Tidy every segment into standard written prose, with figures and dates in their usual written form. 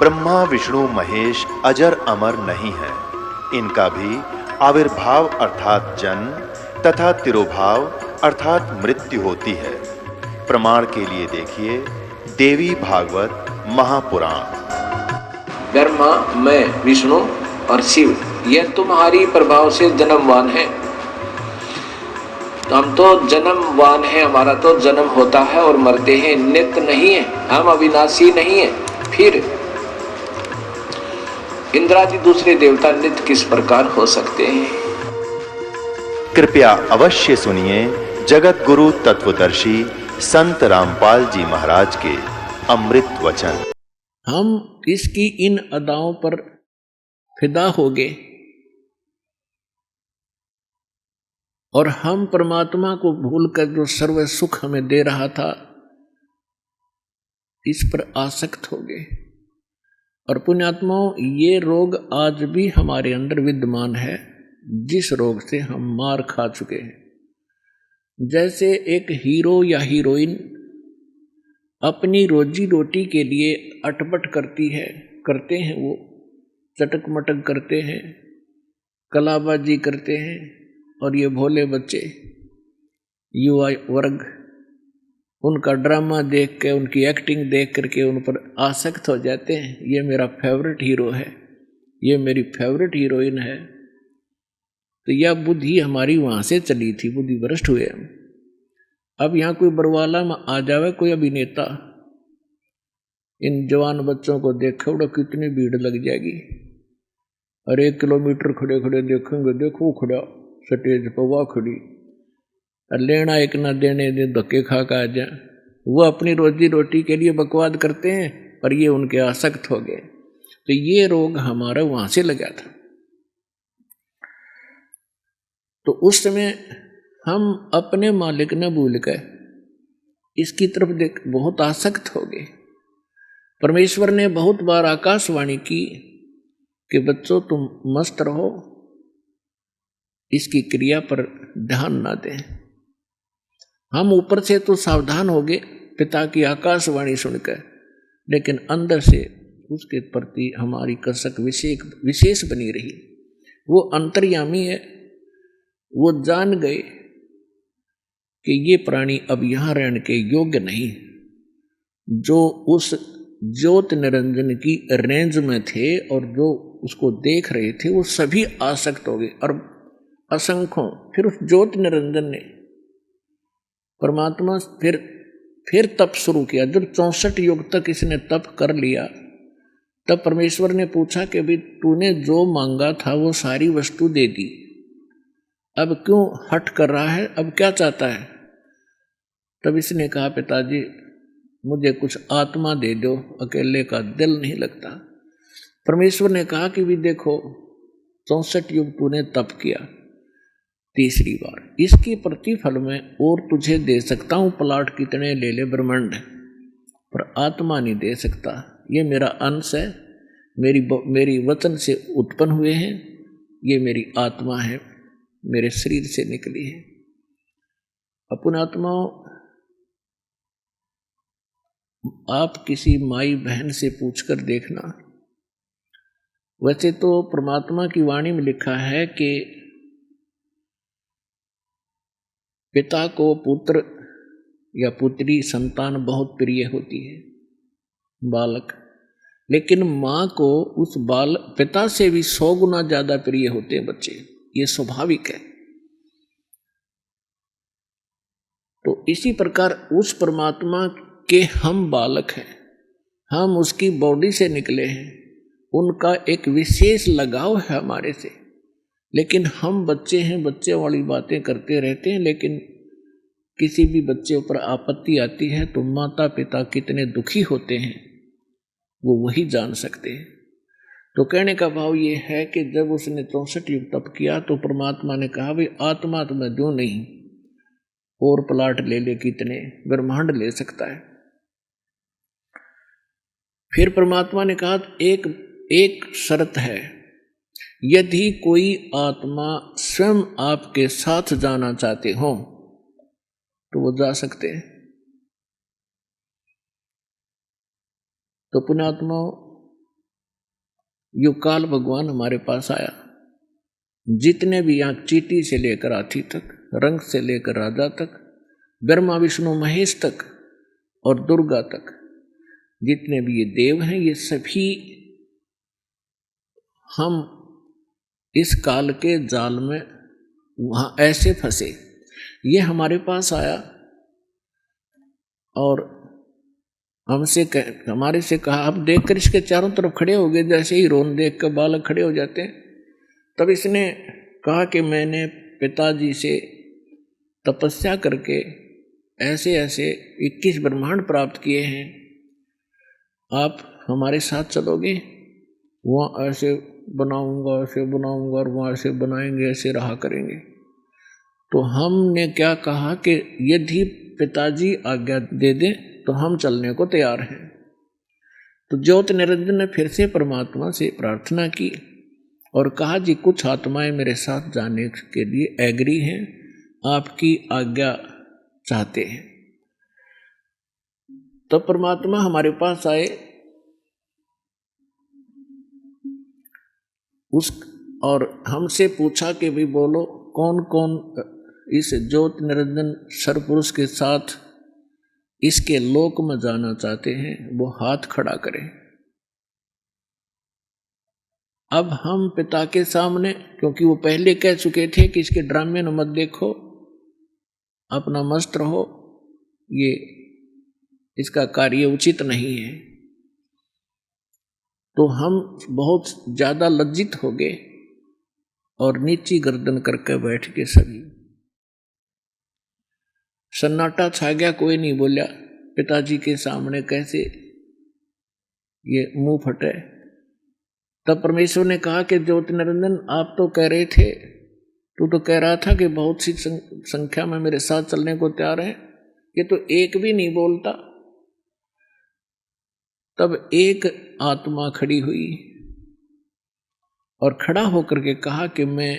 ब्रह्मा विष्णु महेश अजर अमर नहीं है। इनका भी आविर्भाव अर्थात जन्म तथा तिरोभाव अर्थात मृत्यु होती है। प्रमाण के लिए देखिए देवी भागवत महापुराण। ब्रह्मा, मैं, विष्णु और शिव, यह तुम्हारी प्रभाव से जन्मवान है। तो हम तो जन्मवान है, हमारा तो जन्म होता है और मरते हैं, नित्य नहीं है, हम अविनाशी नहीं है। फिर इंद्रादि दूसरे देवता नित्य किस प्रकार हो सकते हैं? कृपया अवश्य सुनिए जगत गुरु तत्वदर्शी संत रामपाल जी महाराज के अमृत वचन। हम इसकी इन अदाओं पर फिदा हो गए और हम परमात्मा को भूलकर जो सर्व सुख हमें दे रहा था इस पर आसक्त हो गए। और पुण्यात्माओं, ये रोग आज भी हमारे अंदर विद्यमान है, जिस रोग से हम मार खा चुके हैं। जैसे एक हीरो या हीरोइन अपनी रोजी रोटी के लिए अटपट करते हैं, वो चटक मटक करते हैं, कलाबाजी करते हैं, और ये भोले बच्चे युवा वर्ग उनका ड्रामा देख के, उनकी एक्टिंग देख करके उन पर आसक्त हो जाते हैं। ये मेरा फेवरेट हीरो है, ये मेरी फेवरेट हीरोइन है। तो यह बुद्धि हमारी वहाँ से चली थी, बुद्धि भ्रष्ट हुए हम। अब यहाँ कोई बरवाला में आ जावे कोई अभिनेता, इन जवान बच्चों को देखो उड़ा कितनी भीड़ लग जाएगी। और 1 किलोमीटर खड़े खड़े देखेंगे, देखो खड़ा स्टेज पर वह खड़ी, लेना एक ना देने दे, धक्के खा आ जाए। वो अपनी रोजी रोटी के लिए बकवाद करते हैं, पर ये उनके आसक्त हो गए। तो ये रोग हमारा वहां से लगा था। तो उस समय हम अपने मालिक न भूल कर इसकी तरफ देख बहुत आसक्त हो गए। परमेश्वर ने बहुत बार आकाशवाणी की कि बच्चों तुम मस्त रहो, इसकी क्रिया पर ध्यान ना दें। हम ऊपर से तो सावधान हो गए पिता की आकाशवाणी सुनकर, लेकिन अंदर से उसके प्रति हमारी कसक विशेष बनी रही। वो अंतर्यामी है, वो जान गए कि ये प्राणी अब यहाँ रहने के योग्य नहीं। जो उस ज्योत निरंजन की रेंज में थे और जो उसको देख रहे थे, वो सभी आसक्त हो गए। और असंख्यों फिर उस ज्योत निरंजन ने परमात्मा फिर तप शुरू किया। जब 64 युग तक इसने तप कर लिया, तब परमेश्वर ने पूछा कि भाई तूने जो मांगा था वो सारी वस्तु दे दी, अब क्यों हट कर रहा है, अब क्या चाहता है? तब इसने कहा पिताजी मुझे कुछ आत्मा दे दो, अकेले का दिल नहीं लगता। परमेश्वर ने कहा कि भी देखो 64 युग तूने तप किया, तीसरी बार इसकी प्रतिफल में और तुझे दे सकता हूं, प्लाट कितने ले ले ब्रह्मांड, पर आत्मा नहीं दे सकता। ये मेरा अंश है, मेरी वचन से उत्पन्न हुए हैं, ये मेरी आत्मा है, मेरे शरीर से निकली है। अपन आत्माओं, आप किसी माई बहन से पूछकर देखना। वैसे तो परमात्मा की वाणी में लिखा है कि पिता को पुत्र या पुत्री संतान बहुत प्रिय होती है, बालक, लेकिन माँ को उस पिता से भी 100 गुना ज्यादा प्रिय होते हैं बच्चे। ये स्वाभाविक है। तो इसी प्रकार उस परमात्मा के हम बालक हैं, हम उसकी बॉडी से निकले हैं, उनका एक विशेष लगाव है हमारे से। लेकिन हम बच्चे हैं, बच्चे वाली बातें करते रहते हैं। लेकिन किसी भी बच्चे पर आपत्ति आती है तो माता पिता कितने दुखी होते हैं वो वही जान सकते हैं। तो कहने का भाव ये है कि जब उसने 64 युग तप किया तो परमात्मा ने कहा भाई आत्मा तो मैं दूं नहीं, और प्लाट ले ले, कितने ब्रह्मांड ले सकता है। फिर परमात्मा ने कहा एक शर्त है, यदि कोई आत्मा स्वयं आपके साथ जाना चाहते हो तो वो जा सकते हैं। तो पुण्यात्मा, यो काल भगवान हमारे पास आया। जितने भी यहाँ चीटी से लेकर हाथी तक, रंग से लेकर राजा तक, ब्रह्मा विष्णु महेश तक और दुर्गा तक, जितने भी ये देव हैं, ये सभी हम इस काल के जाल में वहाँ ऐसे फंसे। ये हमारे पास आया और हमारे से कहा, अब देखकर इसके चारों तरफ खड़े हो गए, जैसे ही रोन देख कर बालक खड़े हो जाते हैं। तब इसने कहा कि मैंने पिताजी से तपस्या करके ऐसे ऐसे 21 ब्रह्मांड प्राप्त किए हैं, आप हमारे साथ चलोगे? वहाँ ऐसे बनाऊंगा, ऐसे बनाऊंगा और वहाँ ऐसे बनाएंगे, ऐसे रहा करेंगे। तो हमने क्या कहा कि यदि पिताजी आज्ञा दे दें तो हम चलने को तैयार हैं। तो ज्योत निरंजन ने फिर से परमात्मा से प्रार्थना की और कहा, जी कुछ आत्माएं मेरे साथ जाने के लिए एग्री हैं, आपकी आज्ञा चाहते हैं। तो परमात्मा हमारे पास आए और हमसे पूछा कि भाई बोलो, कौन कौन इस ज्योत निरंजन सरपुरुष के साथ इसके लोक में जाना चाहते हैं, वो हाथ खड़ा करें। अब हम पिता के सामने, क्योंकि वो पहले कह चुके थे कि इसके ड्रामे न मत देखो, अपना मस्त रहो, ये इसका कार्य उचित नहीं है। तो हम बहुत ज्यादा लज्जित हो गए और नीची गर्दन करके बैठ के सभी सन्नाटा छा गया, कोई नहीं बोला। पिताजी के सामने कैसे ये मुंह फटे। तब परमेश्वर ने कहा कि ज्योति निरंजन, आप तो कह रहे थे, तू तो कह रहा था कि बहुत सी संख्या में मेरे साथ चलने को तैयार है, ये तो एक भी नहीं बोलता। तब एक आत्मा खड़ी हुई और खड़ा होकर के कहा कि मैं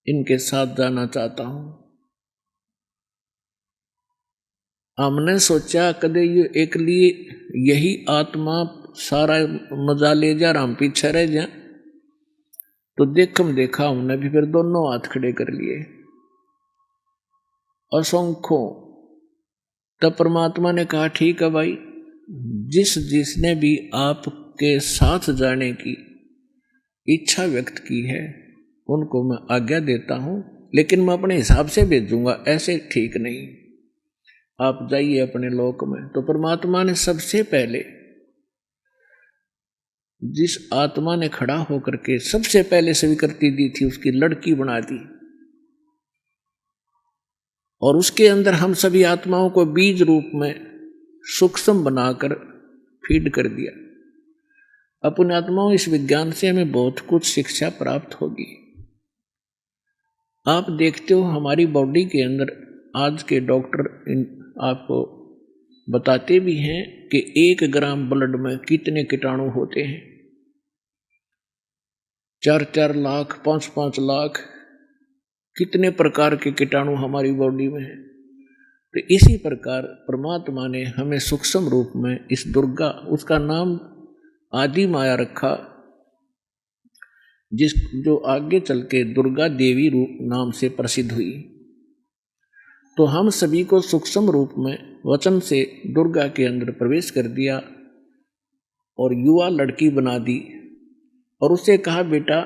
इनके साथ जाना चाहता हूं। हमने सोचा कदे ये एक लिए यही आत्मा सारा मजा ले जा, हम पीछे रह जा। तो देखा हमने भी फिर दोनों हाथ खड़े कर लिए, असंख्यों। तब परमात्मा ने कहा, ठीक है भाई, जिसने भी आपके साथ जाने की इच्छा व्यक्त की है उनको मैं आज्ञा देता हूं, लेकिन मैं अपने हिसाब से भेजूंगा, ऐसे ठीक नहीं, आप जाइए अपने लोक में। तो परमात्मा ने सबसे पहले जिस आत्मा ने खड़ा होकर के सबसे पहले स्वीकृति दी थी, उसकी लड़की बना दी और उसके अंदर हम सभी आत्माओं को बीज रूप में सूक्ष्म बनाकर फीड कर दिया। अपने आत्माओं, इस विज्ञान से हमें बहुत कुछ शिक्षा प्राप्त होगी। आप देखते हो हमारी बॉडी के अंदर आज के डॉक्टर आपको बताते भी हैं कि 1 ग्राम ब्लड में कितने कीटाणु होते हैं। 4-4 लाख, 5-5 लाख, कितने प्रकार के कीटाणु हमारी बॉडी में हैं। तो इसी प्रकार परमात्मा ने हमें सूक्ष्म रूप में इस दुर्गा, उसका नाम आदि माया रखा, जो आगे चल के दुर्गा देवी रूप नाम से प्रसिद्ध हुई। तो हम सभी को सूक्ष्म रूप में वचन से दुर्गा के अंदर प्रवेश कर दिया और युवा लड़की बना दी और उससे कहा, बेटा,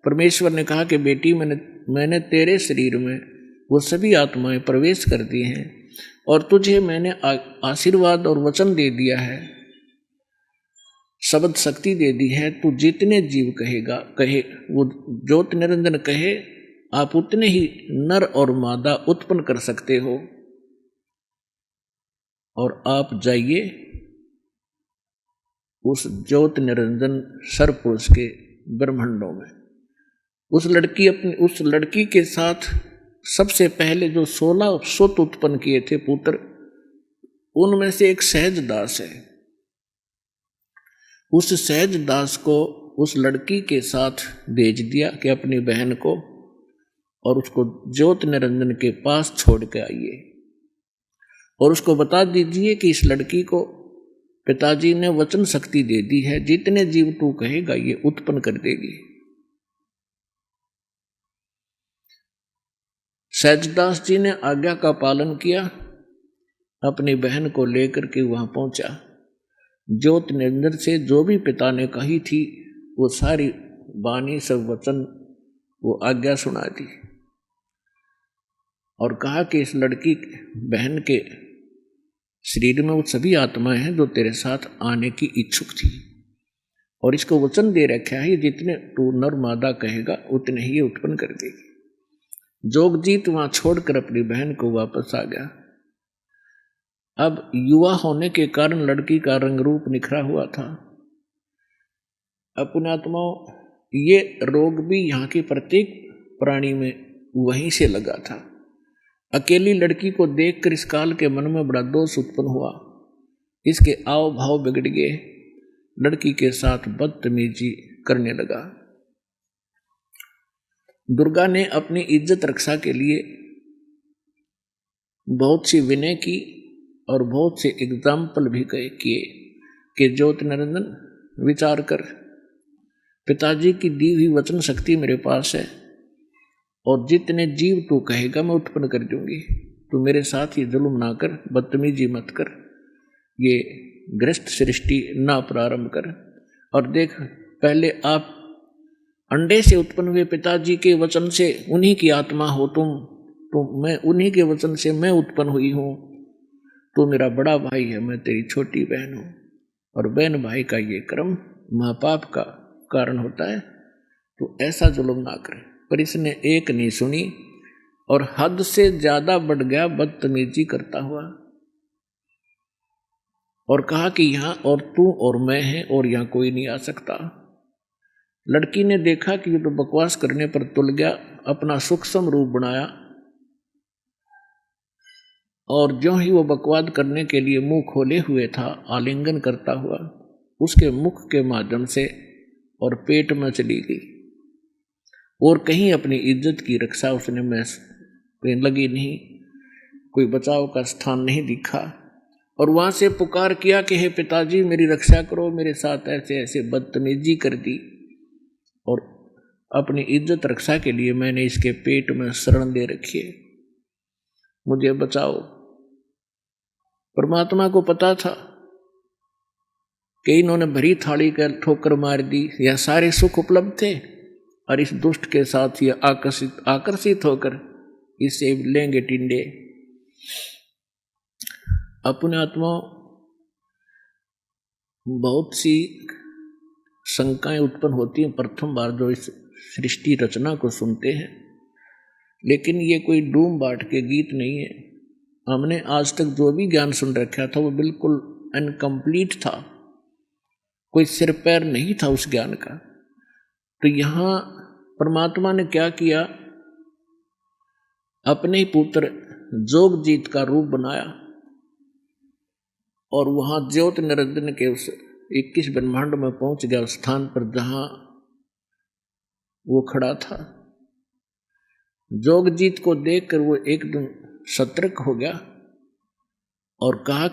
परमेश्वर ने कहा कि बेटी, मैंने तेरे शरीर में वो सभी आत्माएं प्रवेश कर दी हैं और तुझे मैंने आशीर्वाद और वचन दे दिया है, शब्द शक्ति दे दी है। तू जितने जीव कहे वो ज्योत निरंजन कहे, आप उतने ही नर और मादा उत्पन्न कर सकते हो और आप जाइए उस ज्योत निरंजन सरपुरुष के ब्रह्मांडों में। उस लड़की के साथ सबसे पहले जो 16 सुत उत्पन्न किए थे पुत्र, उनमें से एक सहज दास है। उस सहज दास को उस लड़की के साथ भेज दिया कि अपनी बहन को और उसको ज्योत निरंजन के पास छोड़ के आइए और उसको बता दीजिए कि इस लड़की को पिताजी ने वचन शक्ति दे दी है, जितने जीव तू कहेगा ये उत्पन्न कर देगी। सहजदास जी ने आज्ञा का पालन किया, अपनी बहन को लेकर के वहां पहुंचा। ज्योत निरंजन से जो भी पिता ने कही थी वो सारी वाणी सब वचन वो आज्ञा सुना दी और कहा कि इस लड़की बहन के शरीर में वो सभी आत्माएं हैं जो तेरे साथ आने की इच्छुक थी और इसको वचन दे रखा है जितने तू नर मादा कहेगा उतने ही ये उत्पन्न कर देगी। जोगजीत वहां छोड़कर अपनी बहन को वापस आ गया। अब युवा होने के कारण लड़की का रंग रूप निखरा हुआ था। पुण्यात्माओं, ये रोग भी यहाँ के प्रत्येक प्राणी में वहीं से लगा था। अकेली लड़की को देखकर इस काल के मन में बड़ा दोष उत्पन्न हुआ, इसके आव भाव बिगड़ गए, लड़की के साथ बदतमीजी करने लगा। दुर्गा ने अपनी इज्जत रक्षा के लिए बहुत सी विनय की और बहुत से एग्जाम्पल भी किए कि ज्योत निरंजन विचार कर, पिताजी की दी हुई वचन शक्ति मेरे पास है और जितने जीव तू कहेगा मैं उत्पन्न कर दूंगी। तू मेरे साथ ही जुल्म ना कर, बदतमीजी मत कर, ये ग्रस्त सृष्टि ना प्रारंभ कर। और देख, पहले आप अंडे से उत्पन्न हुए पिताजी के वचन से उन्हीं की आत्मा हो तुम, तो मैं उन्हीं के वचन से मैं उत्पन्न हुई हूँ। तू मेरा बड़ा भाई है, मैं तेरी छोटी बहन हूँ और बहन भाई का ये क्रम महापाप का कारण होता है, तो ऐसा जुल्म ना करे। पर इसने एक नहीं सुनी और हद से ज्यादा बढ़ गया बदतमीजी करता हुआ और कहा कि यहां और तू और मैं हैं और यहां कोई नहीं आ सकता। लड़की ने देखा कि ये तो बकवास करने पर तुल गया, अपना सूक्ष्म रूप बनाया और जो ही वो बकवाद करने के लिए मुंह खोले हुए था, आलिंगन करता हुआ उसके मुख के माध्यम से और पेट में चली गई और कहीं अपनी इज्जत की रक्षा उसने में लगी नहीं, कोई बचाव का स्थान नहीं दिखा और वहां से पुकार किया कि हे पिताजी मेरी रक्षा करो, मेरे साथ ऐसे ऐसे बदतमीजी कर दी और अपनी इज्जत रक्षा के लिए मैंने इसके पेट में शरण दे रखी है, मुझे बचाओ। परमात्मा को पता था कि इन्होंने भरी थाली का ठोकर मार दी, यह सारे सुख उपलब्ध थे और इस दुष्ट के साथ ये आकर्षित होकर इसे लेंगे टिंडे। अपने आत्मा बहुत सी शंकाएं उत्पन्न होती हैं प्रथम बार जो इस सृष्टि रचना को सुनते हैं, लेकिन ये कोई डूम बाट के गीत नहीं है। हमने आज तक जो भी ज्ञान सुन रखा था वो बिल्कुल अनकम्प्लीट था, कोई सिर पैर नहीं था उस ज्ञान का। तो यहाँ परमात्मा ने क्या किया, अपने ही पुत्र जोगजीत का रूप बनाया और वहां ज्योत निरंजन के उस 21 ब्रह्मांड में पहुंच गया, उस स्थान पर जहां वो खड़ा था। जोगजीत को देखकर वो एकदम सतर्क हो गया और कहा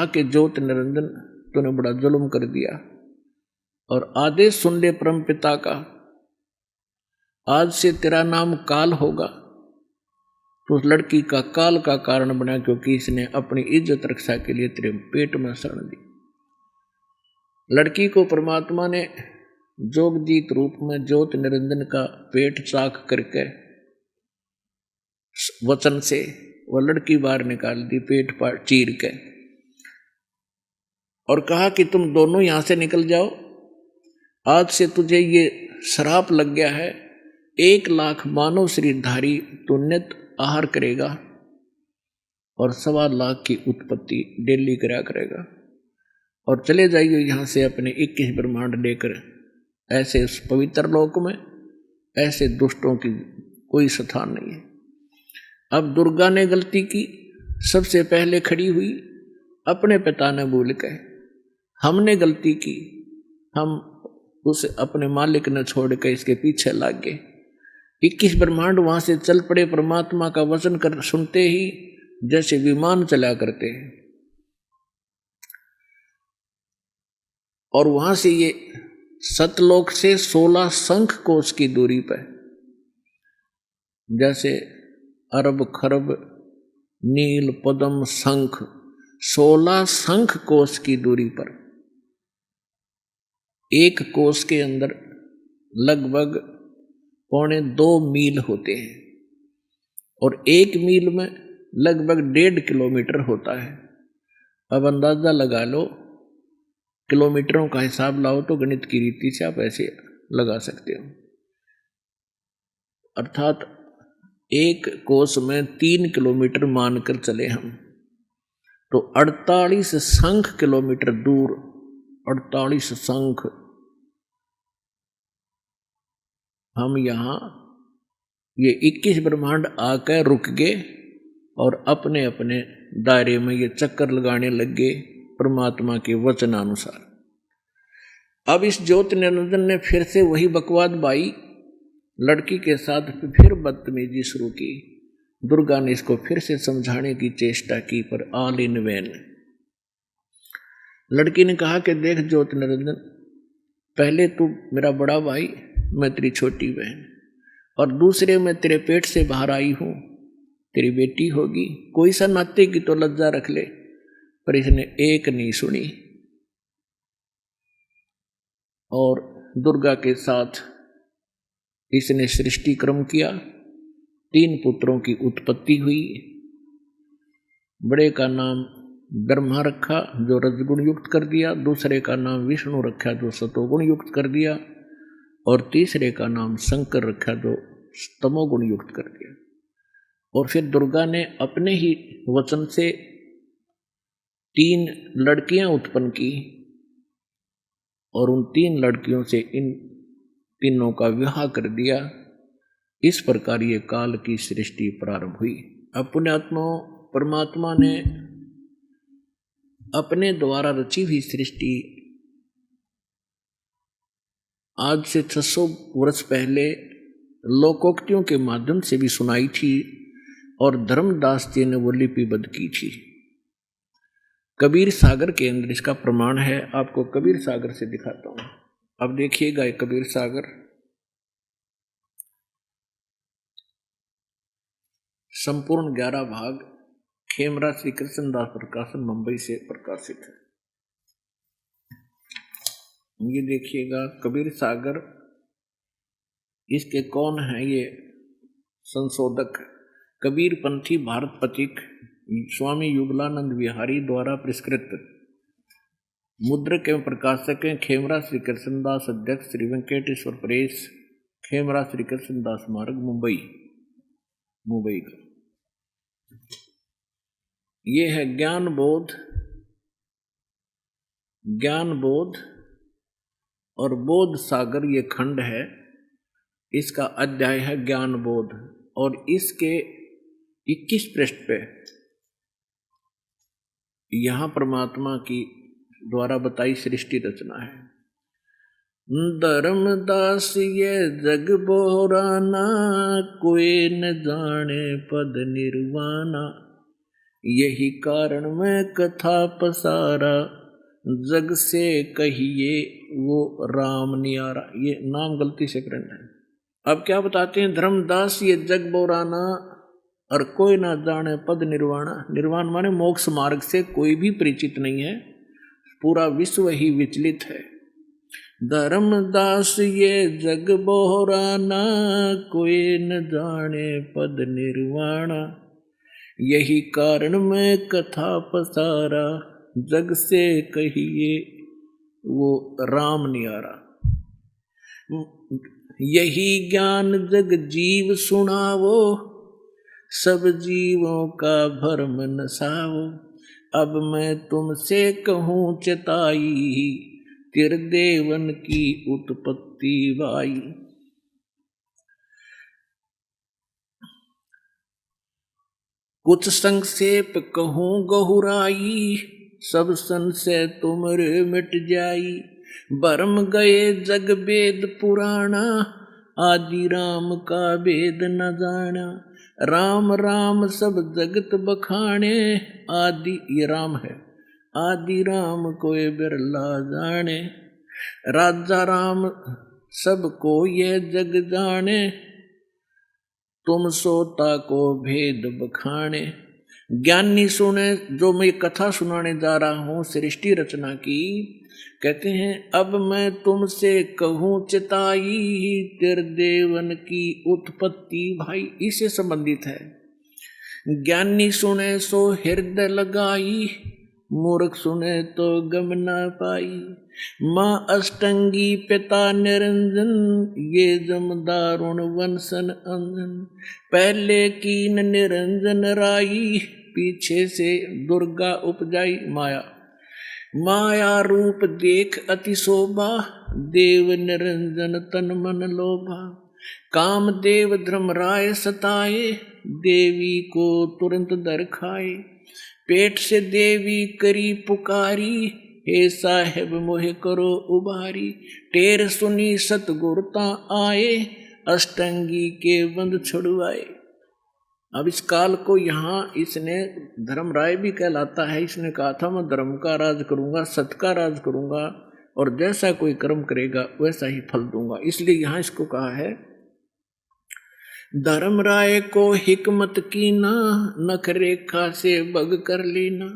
कि ज्योत निरंजन तूने बड़ा जुल्म कर दिया और आदेश सुन ले परम पिता का, आज से तेरा नाम काल होगा। तो उस लड़की का काल का कारण बना क्योंकि इसने अपनी इज्जत रक्षा के लिए तेरे पेट में शरण दी। लड़की को परमात्मा ने जोगजीत रूप में ज्योत निरंजन का पेट चाक करके वचन से वह लड़की बाहर निकाल दी, पेट पर चीर के, और कहा कि तुम दोनों यहां से निकल जाओ, आज से तुझे ये श्राप लग गया है, 1 लाख मानव शरीरधारी तू नित्य आहार करेगा और 1.25 लाख की उत्पत्ति डेली करा करेगा और चले जाइए यहाँ से अपने 21 ब्रह्मांड लेकर। ऐसे उस पवित्र लोक में ऐसे दुष्टों की कोई स्थान नहीं है। अब दुर्गा ने गलती की, सबसे पहले खड़ी हुई, अपने पिता ने भूल के हमने गलती की, हम उसे अपने मालिक ने छोड़ के इसके पीछे लग गए। 21 ब्रह्मांड वहां से चल पड़े, परमात्मा का वचन कर सुनते ही जैसे विमान चला करते हैं। और वहां से ये सतलोक से 16 शंख कोश की दूरी पर, जैसे अरब खरब नील पद्म शंख, 16 शंख कोश की दूरी पर, एक कोश के अंदर लगभग 1.25 मील होते हैं और 1 मील में लगभग 1.5 किलोमीटर होता है। अब अंदाजा लगा लो, किलोमीटरों का हिसाब लाओ तो गणित की रीति से आप ऐसे लगा सकते हो। अर्थात एक कोस में 3 किलोमीटर मानकर चले हम, तो 48 शंख किलोमीटर दूर, 48 शंख हम यहाँ ये 21 ब्रह्मांड आकर रुक गए और अपने अपने दायरे में ये चक्कर लगाने लग गए परमात्मा के वचनानुसार। अब इस ज्योति निरंजन ने फिर से वही बकवाद बाई लड़की के साथ फिर बदतमीजी शुरू की। दुर्गा ने इसको फिर से समझाने की चेष्टा की, पर ऑल इन वैन। लड़की ने कहा कि देख ज्योति निरंजन, पहले तू मेरा बड़ा भाई, मैं तेरी छोटी बहन, और दूसरे मैं तेरे पेट से बाहर आई हूं, तेरी बेटी होगी, कोई सा नाते की तो लज्जा रख ले। पर इसने एक नहीं सुनी और दुर्गा के साथ इसने सृष्टि क्रम किया। 3 पुत्रों की उत्पत्ति हुई। बड़े का नाम ब्रह्मा रखा जो रजगुण युक्त कर दिया, दूसरे का नाम विष्णु रखा जो सतोगुण युक्त कर दिया, और तीसरे का नाम शंकर रखा जो तमोगुण युक्त कर दिया। और फिर दुर्गा ने अपने ही वचन से 3 लड़कियां उत्पन्न की और उन 3 लड़कियों से इन तीनों का विवाह कर दिया। इस प्रकार ये काल की सृष्टि प्रारंभ हुई। अब पुण्यात्मा परमात्मा ने अपने द्वारा रची हुई सृष्टि आज से 600 वर्ष पहले लोकोक्तियों के माध्यम से भी सुनाई थी और धर्मदास जी ने वो लिपिबद्ध की थी। कबीर सागर के अंदर इसका प्रमाण है। आपको कबीर सागर से दिखाता हूं। अब देखिएगा ये कबीर सागर संपूर्ण 11 भाग खेमरा श्री कृष्णदास प्रकाशन मुंबई से प्रकाशित है। ये देखिएगा कबीर सागर, इसके कौन है ये संशोधक? कबीर पंथी भारत पथिक स्वामी युगलानंद विहारी द्वारा पुरस्कृत। मुद्रक एवं प्रकाशक हैं खेमरा श्री कृष्णदास, अध्यक्ष श्री वेंकटेश्वर प्रेस, खेमरा श्री कृष्णदास मार्ग मुंबई का। ये है ज्ञान बोध और बोध सागर, ये खंड है। इसका अध्याय है ज्ञान बोध और इसके 21 पृष्ठ पे यहां परमात्मा की द्वारा बताई सृष्टि रचना है। धर्मदास ये जग बोराना, कोई न जाने पद निर्वाणा, यही कारण मैं कथा पसारा, जग से कहिए वो राम नियारा। ये नाम गलती से करना है। अब क्या बताते हैं? धर्मदास ये जग बोराना और कोई ना जाने पद निर्वाणा। निर्वाण माने मोक्ष मार्ग से कोई भी परिचित नहीं है, पूरा विश्व ही विचलित है। धर्मदास ये जग बोराना, कोई न जाने पद निर्वाणा, यही कारण मैं कथा पसारा, जग से कहिए वो राम नियारा। यही ज्ञान जग जीव सुनावो, सब जीवों का भरम नसाओ, अब मैं तुमसे कहूँ चेताई, तिरदेवन की उत्पत्ति वाई। कुछ संक्षेप कहूँ गहुराई, सब संशय तुमरे मिट जाई, भरम गए जग वेद पुराना, आदि राम का वेद न जाना, राम राम सब जगत बखाने, आदि ये राम है, आदि राम कोई बिरला जाने, राजा राम सबको ये जग जाने, तुम सोता को भेद बखाने। ज्ञानी सुने, जो मैं कथा सुनाने जा रहा हूँ सृष्टि रचना की, कहते हैं अब मैं तुमसे कहूँ चिताई, तेरे देवन की उत्पत्ति भाई, इससे संबंधित है। ज्ञानी सुने सो हृदय लगाई, मूर्ख सुने तो गम न पाई। माँ अष्टंगी पिता निरंजन, ये जम दारुण वंशन अंजन। पहले कीन निरंजन राई, पीछे से दुर्गा उपजाई माया। माया रूप देख अति शोभा, देव निरंजन तन मन लोभा। काम देव धर्मराय सताए, देवी को तुरंत दर खाए। पेट से देवी करी पुकारी, हे साहेब मोहे करो उबारी। टेर सुनी सतगुरता आए, अष्टंगी के बंद छुड़वाए। अब इस काल को यहाँ इसने धर्मराय भी कहलाता है। इसने कहा था मैं धर्म का राज करूंगा, सत्य का राज करूंगा, और जैसा कोई कर्म करेगा वैसा ही फल दूंगा। इसलिए यहाँ इसको कहा है धर्मराय को हिकमत कीना, नख रेखा से बग कर लेना।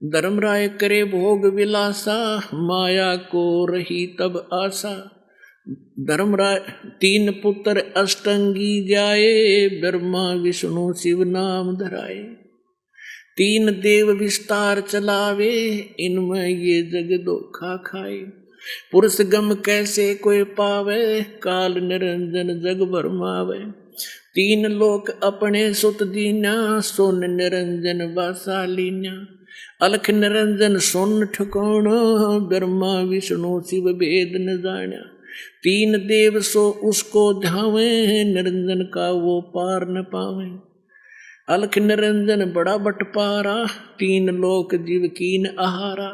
धर्मराय करे भोग विलासा, माया को रही तब आशा। धर्मराय तीन पुत्र अष्टंगी जाए, ब्रह्मा विष्णु शिव नाम धराए। तीन देव विस्तार चलावे, इनमें ये जग धोखा खाए। पुरुष गम कैसे कोई पावे, काल निरंजन जग भरमावे। तीन लोक अपने सुत दीना, सोन निरंजन बासा लीना। अलख निरंजन सोन ठिकाना, ब्रह्मा विष्णु शिव भेद न जाना। तीन देव सो उसको ध्यावे, निरंजन का वो पार न पावे। अलख निरंजन बड़ा बटपारा, तीन लोक जीव कीन आहारा।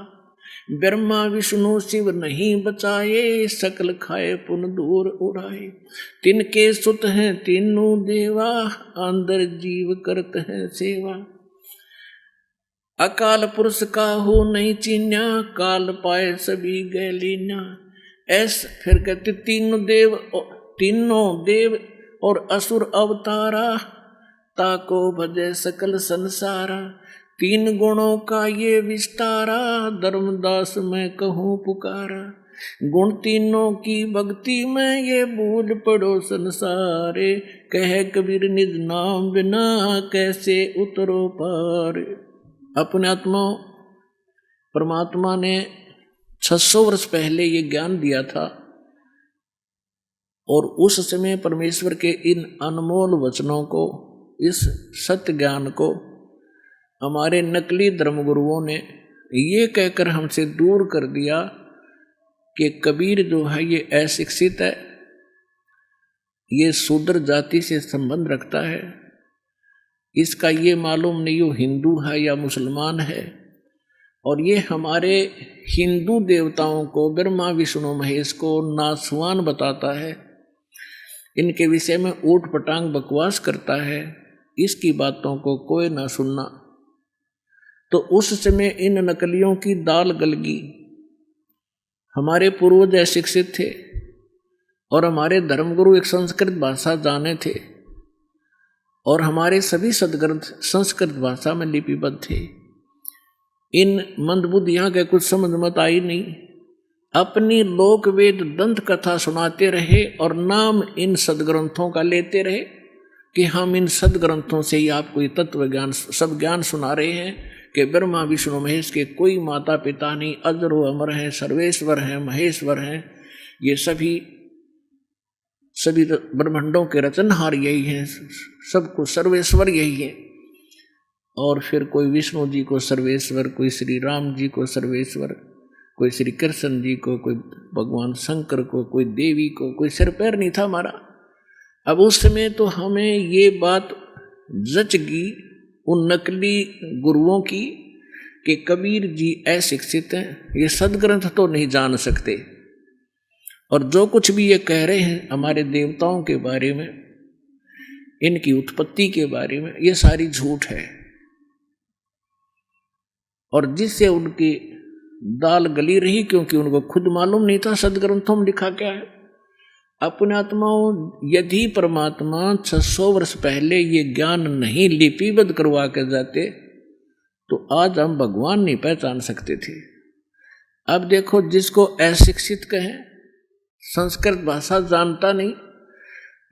ब्रह्मा विष्णु शिव नहीं बचाए, सकल खाए पुन दूर उड़ाए। तिनके सुत हैं तीनों देवा, अंदर जीव करत हैं सेवा। अकाल पुरुष का हो नहीं चीन्या, काल पाए सभी गए लीना। ऐसे फिर कहते तीनों देव और असुर अवतारा, ताको भजे सकल संसारा। तीन गुणों का ये विस्तारा, धर्मदास मैं कहूँ पुकारा। गुण तीनों की भक्ति में ये भूल पड़ो संसारे, कह कबीर निज नाम बिना कैसे उतरो पार। अपने आत्मा परमात्मा ने 600 वर्ष पहले ये ज्ञान दिया था, और उस समय परमेश्वर के इन अनमोल वचनों को, इस सत्य ज्ञान को हमारे नकली धर्मगुरुओं ने ये कहकर हमसे दूर कर दिया कि कबीर जो है ये अशिक्षित है, ये शूद्र जाति से संबंध रखता है, इसका ये मालूम नहीं वो हिंदू है या मुसलमान है। और ये हमारे हिंदू देवताओं को, ब्रह्मा विष्णु महेश को नासवान बताता है, इनके विषय में ऊट पटांग बकवास करता है। इसकी बातों को कोई ना सुनना। तो उस समय इन नकलियों की दाल गलगी। हमारे पूर्वज अशिक्षित थे और हमारे धर्मगुरु एक संस्कृत भाषा जाने थे, और हमारे सभी सदग्रंथ संस्कृत भाषा में लिपिबद्ध थे। इन मंदबुद्धियां के कुछ समझ मत आई नहीं, अपनी लोक वेद दंत कथा सुनाते रहे और नाम इन सदग्रंथों का लेते रहे कि हम इन सदग्रंथों से ही आपको ये तत्व ज्ञान, सब ज्ञान सुना रहे हैं कि ब्रह्मा विष्णु महेश के कोई माता पिता नहीं, अजर व अमर हैं, सर्वेश्वर हैं, महेश्वर हैं। ये सभी ब्रह्मांडों के रचनहार यही हैं, सबको सर्वेश्वर यही है। और फिर कोई विष्णु जी को सर्वेश्वर, कोई श्री राम जी को सर्वेश्वर, कोई श्री कृष्ण जी को, कोई भगवान शंकर को, कोई देवी को, कोई सिर पैर नहीं था हमारा। अब उस समय तो हमें ये बात जच गई उन नकली गुरुओं की कि कबीर जी अशिक्षित हैं, ये सदग्रंथ तो नहीं जान सकते, और जो कुछ भी ये कह रहे हैं हमारे देवताओं के बारे में, इनकी उत्पत्ति के बारे में, ये सारी झूठ है। और जिससे उनकी दाल गली रही, क्योंकि उनको खुद मालूम नहीं था सदग्रंथों में लिखा क्या है। अपने आत्माओं, यदि परमात्मा 600 वर्ष पहले ये ज्ञान नहीं लिपिबद्ध करवा के जाते तो आज हम भगवान नहीं पहचान सकते थे। अब देखो, जिसको अशिक्षित कहें, संस्कृत भाषा जानता नहीं,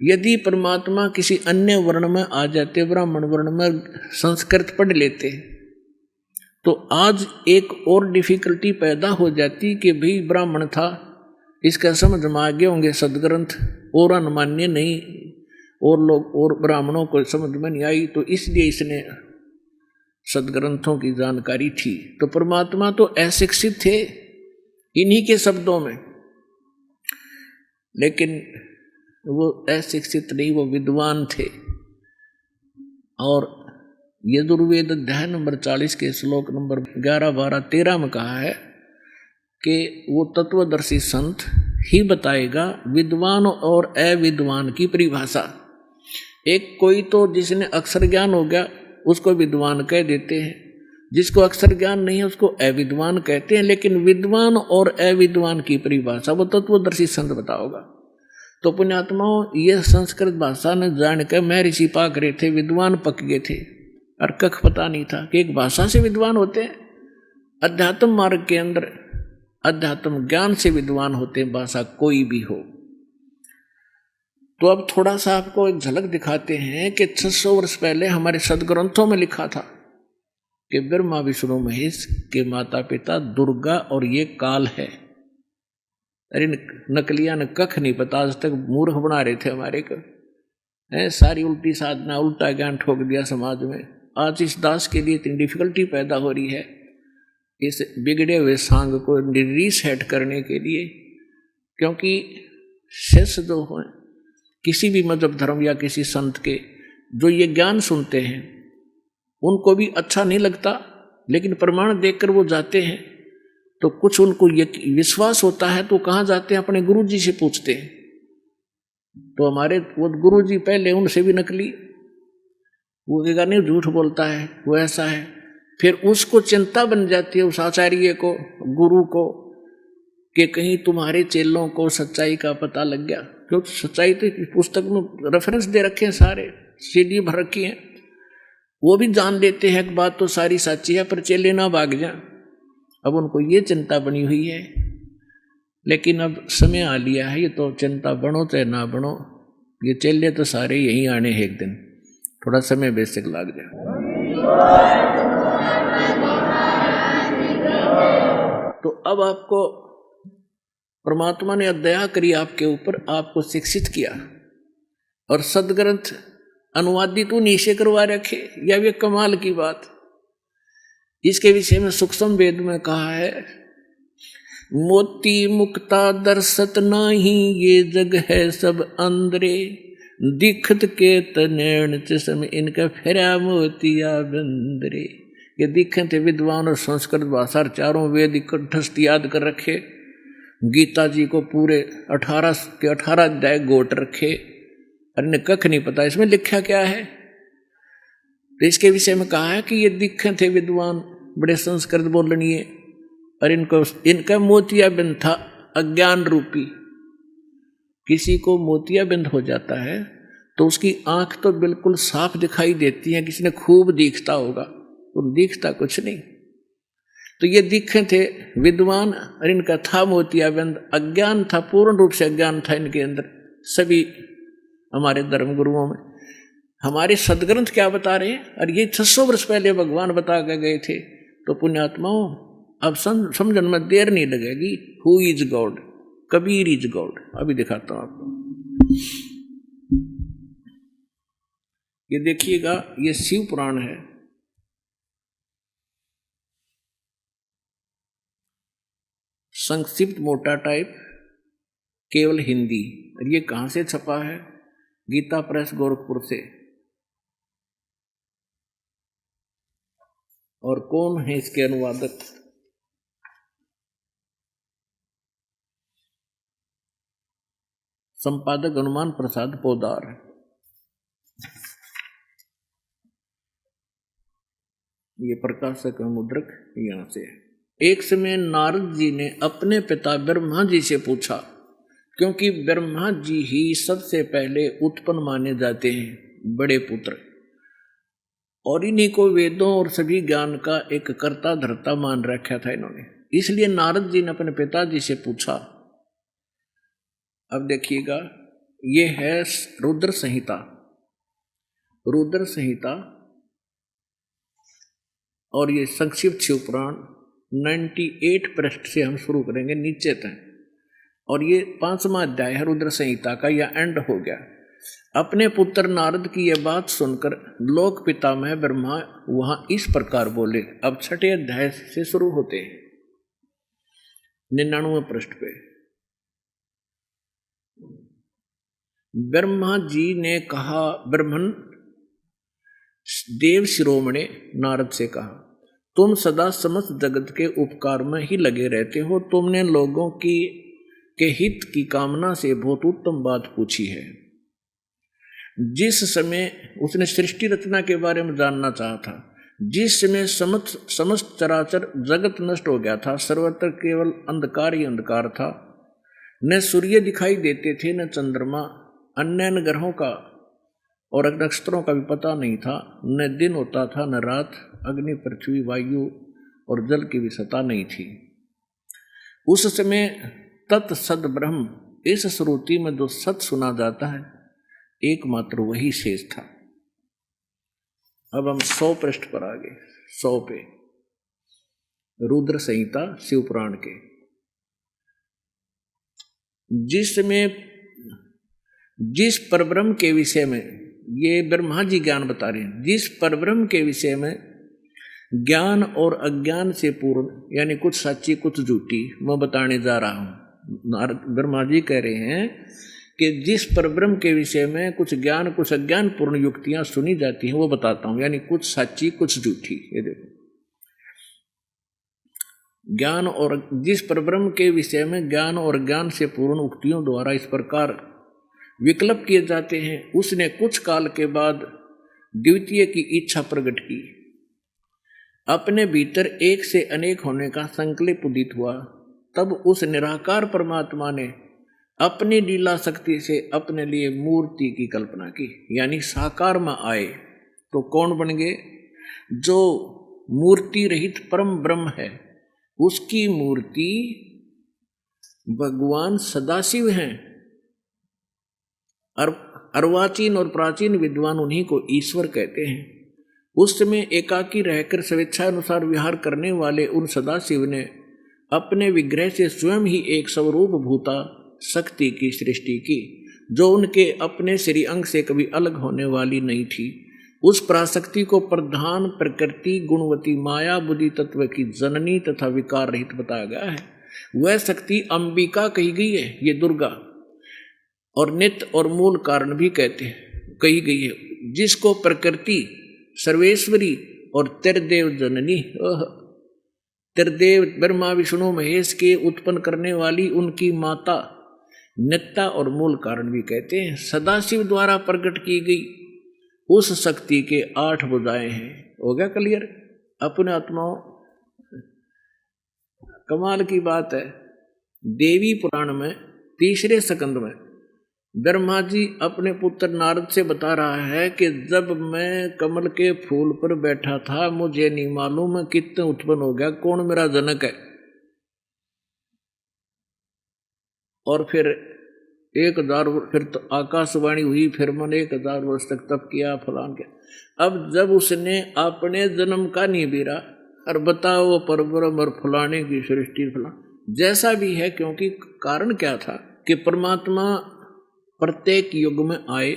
यदि परमात्मा किसी अन्य वर्ण में आ जाते, ब्राह्मण वर्ण में संस्कृत पढ़ लेते, तो आज एक और डिफिकल्टी पैदा हो जाती कि भाई ब्राह्मण था, इसका समझ में आ गए होंगे सदग्रंथ, और अनमान्य नहीं, और लोग और ब्राह्मणों को समझ में नहीं आई, तो इसलिए इसने सदग्रंथों की जानकारी थी। तो परमात्मा तो अशिक्षित थे इन्हीं के शब्दों में, लेकिन वो अशिक्षित नहीं, वो विद्वान थे। और यजुर्वेद अध्याय नंबर 40 के श्लोक नंबर 11, 12, 13 में कहा है कि वो तत्वदर्शी संत ही बताएगा विद्वान और अविद्वान की परिभाषा। एक कोई तो जिसने अक्षर ज्ञान हो गया उसको विद्वान कह देते हैं, जिसको अक्षर ज्ञान नहीं है उसको अविद्वान कहते हैं, लेकिन विद्वान और अविद्वान की परिभाषा वो तत्वदर्शी संत बताओगा। तो पुण्यात्माओं, ये संस्कृत भाषा ने जान कर महर्षि पाक रहे थे, विद्वान पक गए थे, और कख पता नहीं था कि एक भाषा से विद्वान होते हैं। अध्यात्म मार्ग के अंदर अध्यात्म ज्ञान से विद्वान होते हैं, भाषा कोई भी हो। तो अब थोड़ा सा आपको एक झलक दिखाते हैं कि 600 वर्ष पहले हमारे सदग्रंथों में लिखा था कि ब्रह्मा विष्णु महेश के माता पिता दुर्गा और ये काल है। अरे नकलिया ने कख नहीं पता, आज तक मूर्ख बना रहे थे हमारे को, सारी उल्टी साधना, उल्टा ज्ञान ठोक दिया समाज में। आज इस दास के लिए इतनी डिफिकल्टी पैदा हो रही है इस बिगड़े हुए सांग को रीसेट करने के लिए, क्योंकि शिष्य जो हो किसी भी मजहब धर्म या किसी संत के, जो ये ज्ञान सुनते हैं उनको भी अच्छा नहीं लगता, लेकिन प्रमाण देखकर वो जाते हैं, तो कुछ उनको ये विश्वास होता है तो कहाँ जाते हैं, अपने गुरु जी से पूछते हैं। तो हमारे वो गुरु जी पहले उनसे भी नकली, वो कहेगा नहीं झूठ बोलता है, वो ऐसा है। फिर उसको चिंता बन जाती है उस आचार्य को, गुरु को, कि कहीं तुम्हारे चेलों को सच्चाई का पता लग गया। क्योंकि सच्चाई तो पुस्तक में रेफरेंस दे रखे हैं, सारे सीडी भर रखी हैं, वो भी जान लेते हैं एक बात तो सारी सच्ची है, पर चेले ना भाग जाए। अब उनको ये चिंता बनी हुई है, लेकिन अब समय आ लिया है, ये तो चिंता बनो चाहे ना बनो, ये चेले तो सारे यहीं आने हैं एक दिन, थोड़ा समय बेशक लग जाए। तो अब आपको परमात्मा ने दया करी आपके ऊपर, आपको शिक्षित किया, और सदग्रंथ अनुवादित उन्हीं से करवा रखे, यह भी कमाल की बात। इसके विषय में सूक्ष्म वेद में कहा है, मोती मुक्ता दर्शत नाही, ये जग है सब अंदरे, दिखत के तनैण चश्म इनका फेरा मोतिया बंदरे। ये दिखत थे विद्वान और संस्कृत भाषा, चारों वेद कंठस्थ याद कर रखे, गीता जी को पूरे 18 के 18 अध्याय गोट रखे, अन्य कख नहीं पता इसमें लिखा क्या है। तो इसके विषय में कहा है कि ये दिखे थे विद्वान, बड़े संस्कृत बोलनीय, और इनका मोतियाबिंद था अज्ञान रूपी। किसी को मोतियाबिंद हो जाता है तो उसकी आंख तो बिल्कुल साफ दिखाई देती है, किसी ने खूब दिखता होगा, तो दिखता कुछ नहीं। तो ये दिखे थे विद्वान, और इनका था मोतियाबिंद, अज्ञान था, पूर्ण रूप से अज्ञान था इनके अंदर। सभी हमारे धर्म गुरुओं में हमारे सदग्रंथ क्या बता रहे हैं, और ये 600 वर्ष पहले भगवान बता के गए थे। तो पुण्यात्माओं, अब समझने में देर नहीं लगेगी। Who is God? Kabir is God. अभी दिखाता हूं आपको, ये देखिएगा, ये शिव पुराण है। संक्षिप्त मोटा टाइप, केवल हिंदी। और ये कहाँ से छपा है? गीता प्रेस गोरखपुर से। और कौन है इसके अनुवादक? संपादक हनुमान प्रसाद पोदार। ये प्रकाशक और मुद्रक यहाँ से है। एक समय नारद जी ने अपने पिता ब्रह्मा जी से पूछा, क्योंकि ब्रह्मा जी ही सबसे पहले उत्पन्न माने जाते हैं, बड़े पुत्र, और इन्हीं को वेदों और सभी ज्ञान का एक कर्ता धर्ता मान रखा था इन्होंने। इसलिए नारद जी ने अपने पिताजी से पूछा। अब देखिएगा, ये है रुद्र संहिता। रुद्र संहिता और ये संक्षिप्त शिव पुराण 98 पृष्ठ से हम शुरू करेंगे नीचे तक, और ये 5वां अध्याय है रुद्र संहिता का, यह एंड हो गया। अपने पुत्र नारद की यह बात सुनकर लोक पितामह ब्रह्मा वहां इस प्रकार बोले। अब 6ठे अध्याय से शुरू होते हैं 99वें पृष्ठ पे। ब्रह्मा जी ने कहा, ब्रह्मन देव शिरोमणि नारद से कहा, तुम सदा समस्त जगत के उपकार में ही लगे रहते हो। तुमने लोगों के हित की कामना से बहुत उत्तम बात पूछी है। जिस समय उसने सृष्टि रचना के बारे में जानना चाहा था, जिस समय समस्त चराचर जगत नष्ट हो गया था, सर्वत्र केवल अंधकार ही अंधकार था, न सूर्य दिखाई देते थे, न चंद्रमा, अन्य ग्रहों का और नक्षत्रों का भी पता नहीं था, न दिन होता था न रात, अग्नि पृथ्वी वायु और जल की भी सत्ता नहीं थी। उस समय तत् सद ब्रह्म, इस श्रुति में जो सत सुना जाता है एकमात्र वही शेष था। अब हम 100 पृष्ठ पर आ गए, 100 पे, रुद्र संहिता शिव पुराण के। जिस परब्रह्म के विषय में, ये ब्रह्मा जी ज्ञान बता रहे हैं, जिस परब्रह्म के विषय में ज्ञान और अज्ञान से पूर्ण, यानी कुछ सच्ची कुछ झूठी, मैं बताने जा रहा हूं। ब्रह्मा जी कह रहे हैं कि जिस परब्रह्म के विषय में कुछ ज्ञान कुछ अज्ञान पूर्ण युक्तियां सुनी जाती हैं वो बताता हूं, यानी कुछ सच्ची कुछ झूठी। ये देखो, ज्ञान और जिस परब्रह्म के विषय में ज्ञान और ज्ञान से पूर्ण उक्तियों द्वारा इस प्रकार विकल्प किए जाते हैं, उसने कुछ काल के बाद द्वितीय की इच्छा प्रकट की। अपने भीतर एक से अनेक होने का संकल्प उदित हुआ। तब उस निराकार परमात्मा ने अपनी लीला शक्ति से अपने लिए मूर्ति की कल्पना की, यानी साकार में आए। तो कौन बन गए? जो मूर्ति रहित परम ब्रह्म है, उसकी मूर्ति भगवान सदाशिव हैं। अर्वाचीन और प्राचीन विद्वान उन्हीं को ईश्वर कहते हैं। उस समय एकाकी रहकर स्वेच्छानुसार विहार करने वाले उन सदाशिव ने अपने विग्रह से स्वयं ही एक स्वरूप भूता शक्ति की सृष्टि की, जो उनके अपने श्री अंग से कभी अलग होने वाली नहीं थी। उस पराशक्ति को प्रधान प्रकृति गुणवती माया बुद्धि तत्व की जननी तथा विकार रहित बताया गया है। वह शक्ति अंबिका कही गई है, ये दुर्गा, और नित्य और मूल कारण भी कही गई है, जिसको प्रकृति सर्वेश्वरी और त्रिदेव जननी, त्रिदेव ब्रह्मा विष्णु महेश के उत्पन्न करने वाली उनकी माता नित्या और मूल कारण भी कहते हैं। सदाशिव द्वारा प्रकट की गई उस शक्ति के 8 भुजाएं हैं। हो गया क्लियर? अपने आत्माओं, कमाल की बात है। देवी पुराण में 3रे स्कंद में ब्रह्मा जी अपने पुत्र नारद से बता रहा है कि जब मैं कमल के फूल पर बैठा था, मुझे नहीं मालूम कितने उत्पन्न हो गया, कौन मेरा जनक है। और फिर 1000 फिर तो आकाशवाणी हुई, फिर मैंने 1000 वर्ष तक तप किया, फलान किया। अब जब उसने अपने जन्म का नहीं बीरा और बताओ परब्रह्म और फलाने की सृष्टि फलान, जैसा भी है, क्योंकि कारण क्या था कि परमात्मा प्रत्येक युग में आए,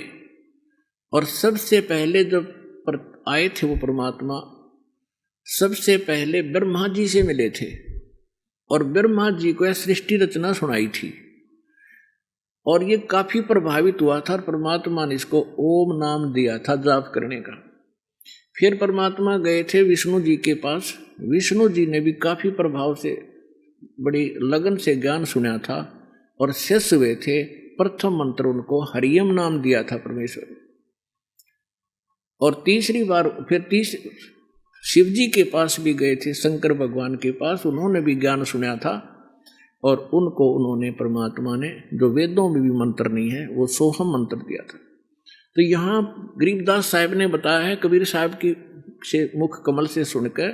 और सबसे पहले जब आए थे वो परमात्मा सबसे पहले ब्रह्मा जी से मिले थे, और ब्रह्मा जी को यह सृष्टि रचना सुनाई थी, और ये काफी प्रभावित हुआ था। परमात्मा ने इसको ओम नाम दिया था जाप करने का। फिर परमात्मा गए थे विष्णु जी के पास, विष्णु जी ने भी काफी प्रभाव से बड़ी लगन से ज्ञान सुना था और शिष्य हुए थे। प्रथम मंत्र उनको हरियम नाम दिया था परमेश्वर। और तीसरी बार फिर शिव जी के पास भी गए थे, शंकर भगवान के पास, उन्होंने भी ज्ञान सुना था और उनको उन्होंने परमात्मा ने, जो वेदों में भी मंत्र नहीं है, वो सोहम मंत्र दिया था। तो यहाँ गरीबदास साहब ने बताया है कबीर साहब की से मुख कमल से सुनकर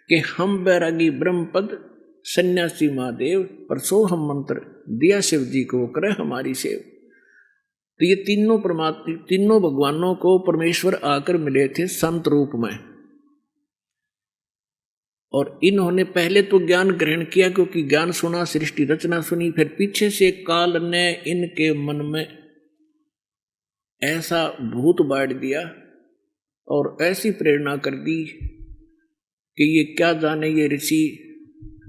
कि हम बैरागी ब्रह्मपद सन्यासी महादेव पर सोहम मंत्र दिया शिव जी को, करे हमारी सेव। तो ये तीनों परमात्मा, तीनों भगवानों को परमेश्वर आकर मिले थे संत रूप में, और इन्होंने पहले तो ज्ञान ग्रहण किया क्योंकि ज्ञान सुना, सृष्टि रचना सुनी, फिर पीछे से काल ने इनके मन में ऐसा भूत बांट दिया और ऐसी प्रेरणा कर दी कि ये क्या जाने ये ऋषि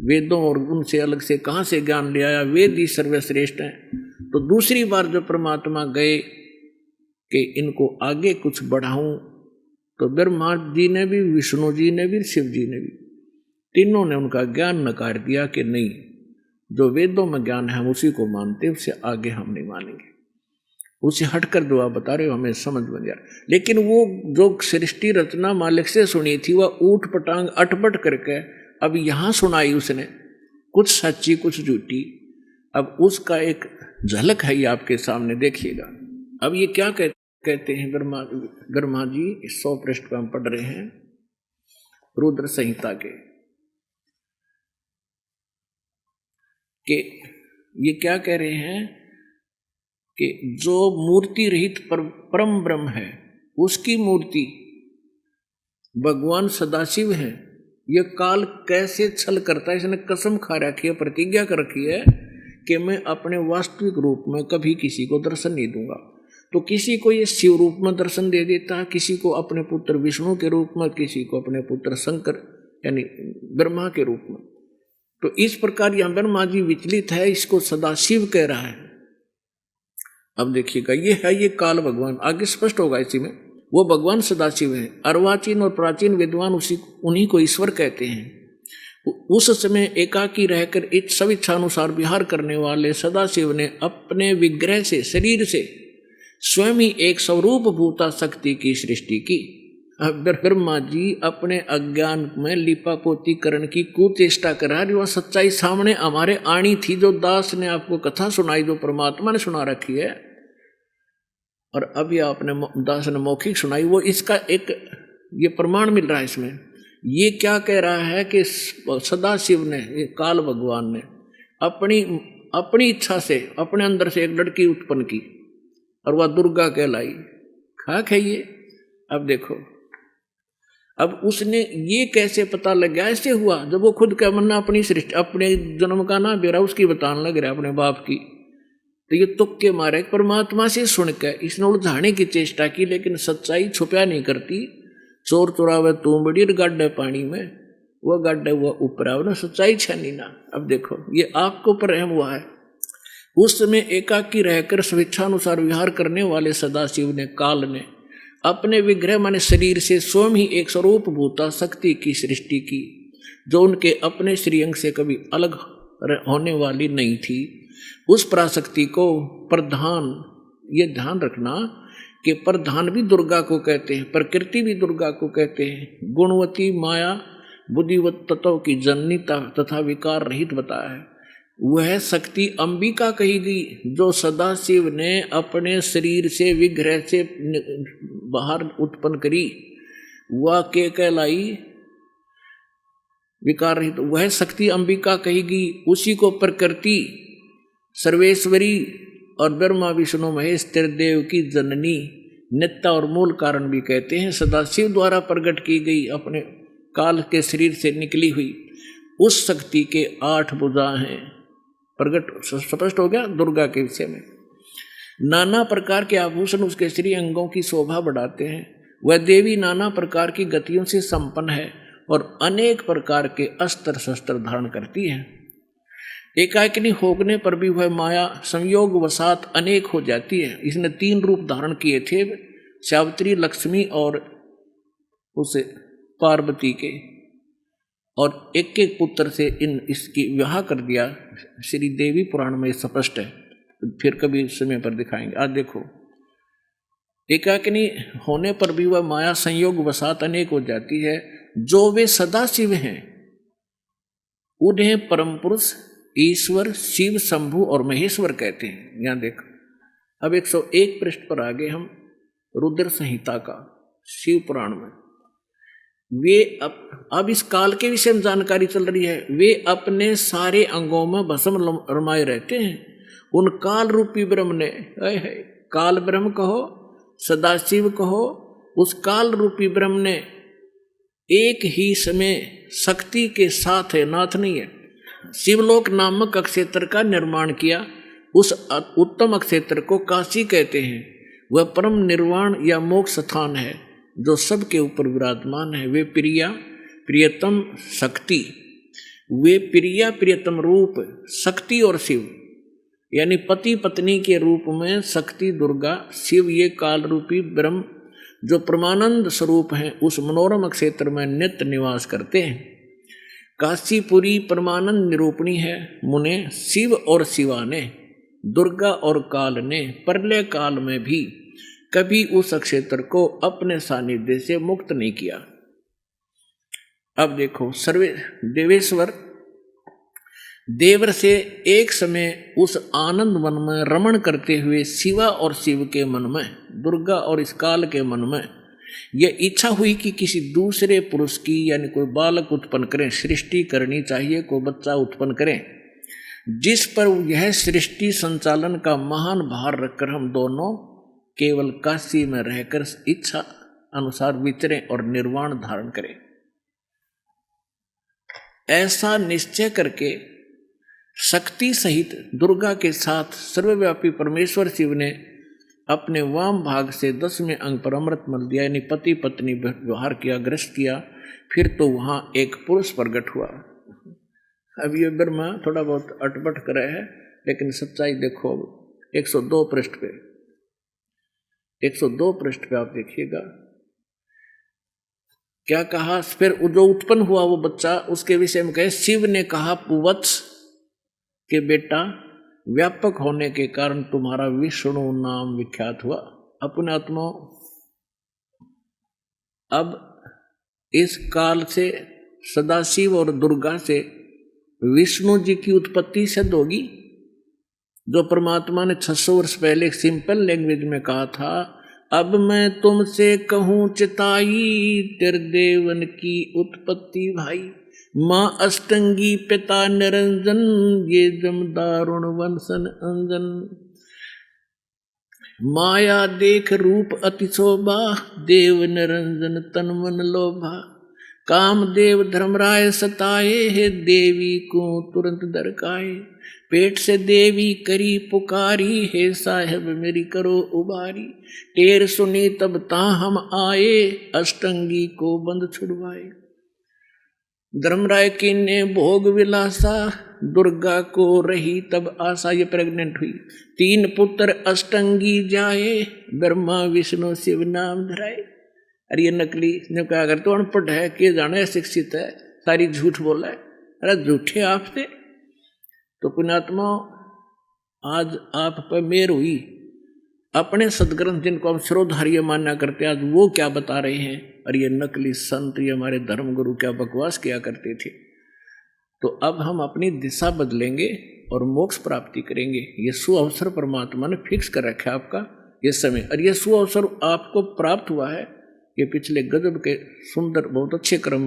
वेदों और उनसे अलग से कहाँ से ज्ञान ले आया, वेद ही सर्वश्रेष्ठ हैं। तो दूसरी बार जब परमात्मा गए कि इनको आगे कुछ बढ़ाऊं, तो ब्रह्मा जी ने भी, विष्णु जी ने भी, शिव जी ने भी, तीनों ने उनका ज्ञान नकार दिया कि नहीं, जो वेदों में ज्ञान है हम उसी को मानते, उससे आगे हम नहीं मानेंगे। उसे हटकर जो आप बता रहे हो हमें समझ में नहीं आ रहा। लेकिन वो जो सृष्टि रचना मालिक से सुनी थी, वह ऊट पटांग अटपट करके अब यहाँ सुनाई उसने, कुछ सच्ची कुछ झूठी। अब उसका एक झलक है ये आपके सामने, देखिएगा। अब ये क्या कहते हैं ब्रह्मा जी, 100 पृष्ठ पर हम पढ़ रहे हैं रुद्र संहिता के, कि ये क्या कह रहे हैं कि जो मूर्ति रहित परम ब्रह्म है, उसकी मूर्ति भगवान सदाशिव है। ये काल कैसे छल करता है, इसने कसम खा रखी है, प्रतिज्ञा कर रखी है कि मैं अपने वास्तविक रूप में कभी किसी को दर्शन नहीं दूंगा। तो किसी को ये शिव रूप में दर्शन दे देता है, किसी को अपने पुत्र विष्णु के रूप में, किसी को अपने पुत्र शंकर यानी ब्रह्मा के रूप में। तो इस प्रकार यहाँ ब्रह्मा जी विचलित है, इसको सदाशिव कह रहा है। अब देखिएगा, ये है ये काल भगवान, आगे स्पष्ट होगा इसी में। वो भगवान सदाशिव है। अर्वाचीन और प्राचीन विद्वान उन्हीं को ईश्वर कहते हैं। उस समय एकाकी रहकर सब इच्छानुसार विहार करने वाले सदाशिव ने अपने विग्रह से, शरीर से स्वयं ही एक स्वरूप भूता शक्ति की सृष्टि की। अब ब्रह्मा जी अपने अज्ञान में लिपापोती करण की कुचेष्टा करा रही, वह सच्चाई सामने हमारे आनी थी, जो दास ने आपको कथा सुनाई, जो परमात्मा ने सुना रखी है, और अभी आपने दास ने मौखिक सुनाई, वो इसका एक ये प्रमाण मिल रहा है इसमें। ये क्या कह रहा है कि सदाशिव ने, ये काल भगवान ने अपनी इच्छा से अपने अंदर से एक लड़की उत्पन्न की और वह दुर्गा कहलाई। खाक है ये। अब देखो, अब उसने ये कैसे पता लग गया, ऐसे हुआ जब वो खुद का मन अपनी सृष्टि, अपने जन्म का ना बेरा उसकी बताने लग रहा अपने बाप की। तो ये तुक्के मारे परमात्मा से सुनकर इसने उलझाने की चेष्टा की, लेकिन सच्चाई छुपा नहीं करती। चोर चुरावे तू बड़ी गाड्डे पानी में, वह गाड्डे वह ऊपर आओ ना, सच्चाई छनी ना। अब देखो, ये आपको पर रहम हुआ है। उस समय एकाकी रहकर स्वेच्छानुसार विहार करने वाले सदाशिव ने, काल ने, अपने विग्रह माने शरीर से स्वयं ही एक स्वरूप भूता शक्ति की सृष्टि की, जो उनके अपने श्रीअंग से कभी अलग होने वाली नहीं थी। उस पराशक्ति को प्रधान, ये ध्यान रखना कि प्रधान भी दुर्गा को कहते हैं, प्रकृति भी दुर्गा को कहते हैं। गुणवती माया बुद्धिवत तत्व की जननी तथा विकार रहित बताया है। वह शक्ति अंबिका कही गई, जो सदाशिव ने अपने शरीर से विग्रह से बाहर उत्पन्न करी, वह के कहलाई विकार रहित। वह शक्ति अंबिका कही गई, उसी को प्रकृति सर्वेश्वरी और ब्रह्मा विष्णु महेश त्रिदेव की जननी, नित्ता और मूल कारण भी कहते हैं। सदाशिव द्वारा प्रकट की गई, अपने काल के शरीर से निकली हुई उस शक्ति के 8 भुजा हैं। प्रकट स्पष्ट हो गया दुर्गा के विषय में। नाना प्रकार के आभूषण उसके श्री अंगों की शोभा बढ़ाते हैं। वह देवी नाना प्रकार की गतियों से संपन्न है और अनेक प्रकार के अस्त्र शस्त्र धारण करती है। एकाकिनी होने पर भी वह माया संयोग वसात अनेक हो जाती है। इसने 3 रूप धारण किए थे, सावित्री, लक्ष्मी और उसे पार्वती के, और एक एक पुत्र से इसकी विवाह कर दिया। श्री देवी पुराण में स्पष्ट है, फिर कभी समय पर दिखाएंगे। आज देखो, एकाकिनी होने पर भी वह माया संयोग वसात अनेक हो जाती है। जो वे सदा शिव हैं उन्हें परम पुरुष, ईश्वर, शिव, शंभु और महेश्वर कहते हैं। यहां देखो, अब 101 पृष्ठ पर आगे हम रुद्र संहिता का शिव पुराण में वे अब इस काल के विषय में जानकारी चल रही है। वे अपने सारे अंगों में भस्म रमाए रहते हैं। उन काल रूपी ब्रह्म ने, काल ब्रह्म कहो, सदाशिव कहो, उस काल रूपी ब्रह्म ने एक ही समय शक्ति के साथ है, नाथ नहीं है, शिवलोक नामक अक्षेत्र का निर्माण किया। उस उत्तम अक्षेत्र को काशी कहते हैं। वह परम निर्वाण या मोक्ष स्थान है जो सबके ऊपर विराजमान है। वे प्रिया प्रियतम शक्ति, वे प्रिया प्रियतम रूप शक्ति और शिव, यानी पति पत्नी के रूप में शक्ति दुर्गा, शिव ये काल रूपी ब्रह्म जो परमानंद स्वरूप हैं उस मनोरम क्षेत्र में नित्य निवास करते हैं। काशीपुरी परमानंद निरूपणी है। मुने शिव और शिवा ने, दुर्गा और काल ने प्रलय काल में भी कभी उस क्षेत्र को अपने सानिध्य से मुक्त नहीं किया। अब देखो, सर्वे देवेश्वर देवर से एक समय उस आनंद वन में रमण करते हुए शिवा और शिव के मन में, दुर्गा और इस काल के मन में यह इच्छा हुई कि किसी दूसरे पुरुष की, यानी कोई बालक उत्पन्न करें, सृष्टि करनी चाहिए, कोई बच्चा उत्पन्न करें, जिस पर यह सृष्टि संचालन का महान भार रखकर हम दोनों केवल काशी में रहकर इच्छा अनुसार विचरें और निर्वाण धारण करें। ऐसा निश्चय करके शक्ति सहित दुर्गा के साथ सर्वव्यापी परमेश्वर शिव ने अपने वाम भाग से 10वें अंग पर अमृत मल दिया, यानी पति पत्नी व्यवहार किया, ग्रस्त किया। फिर तो वहां एक पुरुष प्रकट हुआ। अब ये ब्रह्मा थोड़ा बहुत अटपट कर रहे हैं, लेकिन सच्चाई देखो 102 पृष्ठ पे, 102 पृष्ठ पे आप देखिएगा क्या कहा। फिर जो उत्पन्न हुआ वो बच्चा, उसके विषय में कहे, शिव ने कहा, पुवत्स के बेटा, व्यापक होने के कारण तुम्हारा विष्णु नाम विख्यात हुआ। अपने आत्मा अब इस काल से सदाशिव और दुर्गा से विष्णु जी की उत्पत्ति सिद्ध होगी। जो परमात्मा ने 600 वर्ष पहले एक सिंपल लैंग्वेज में कहा था, अब मैं तुमसे कहूँ चिताई तेरे देवन की उत्पत्ति भाई, माँ अष्टंगी पिता निरंजन, ये जम दारुण वंशन अंजन। माया देख रूप अति शोभा, देव निरंजन तन मन लोभा। कामदेव धर्मराय सताए, हे देवी को तुरंत दरकाए। पेट से देवी करी पुकारी, हे साहेब मेरी करो उबारी। टेर सुनी तब ता हम आए, अष्टंगी को बंद छुड़वाए। धर्मराय की ने भोग विलासा, दुर्गा को रही तब आशा, ये प्रेग्नेंट हुई। 3 पुत्र अष्टंगी जाए, ब्रह्मा विष्णु शिव नाम धराए। अरे ये नकली ने क्या कर, तो अनपढ़ है, के जाने शिक्षित है, सारी झूठ बोला है। अरे झूठे आपसे। तो पुण्यात्मा आज आप पर मेर हुई। अपने सदग्रंथ जिनको हम श्रोधार्य मान्या करते आज वो क्या बता रहे हैं, और ये नकली संत, ये हमारे धर्मगुरु क्या बकवास किया करते थे। तो अब हम अपनी दिशा बदलेंगे और मोक्ष प्राप्ति करेंगे। ये सुअवसर परमात्मा ने फिक्स कर रखा है आपका ये समय, और ये सुअवसर आपको प्राप्त हुआ है। ये पिछले गजब के सुंदर बहुत अच्छे कर्म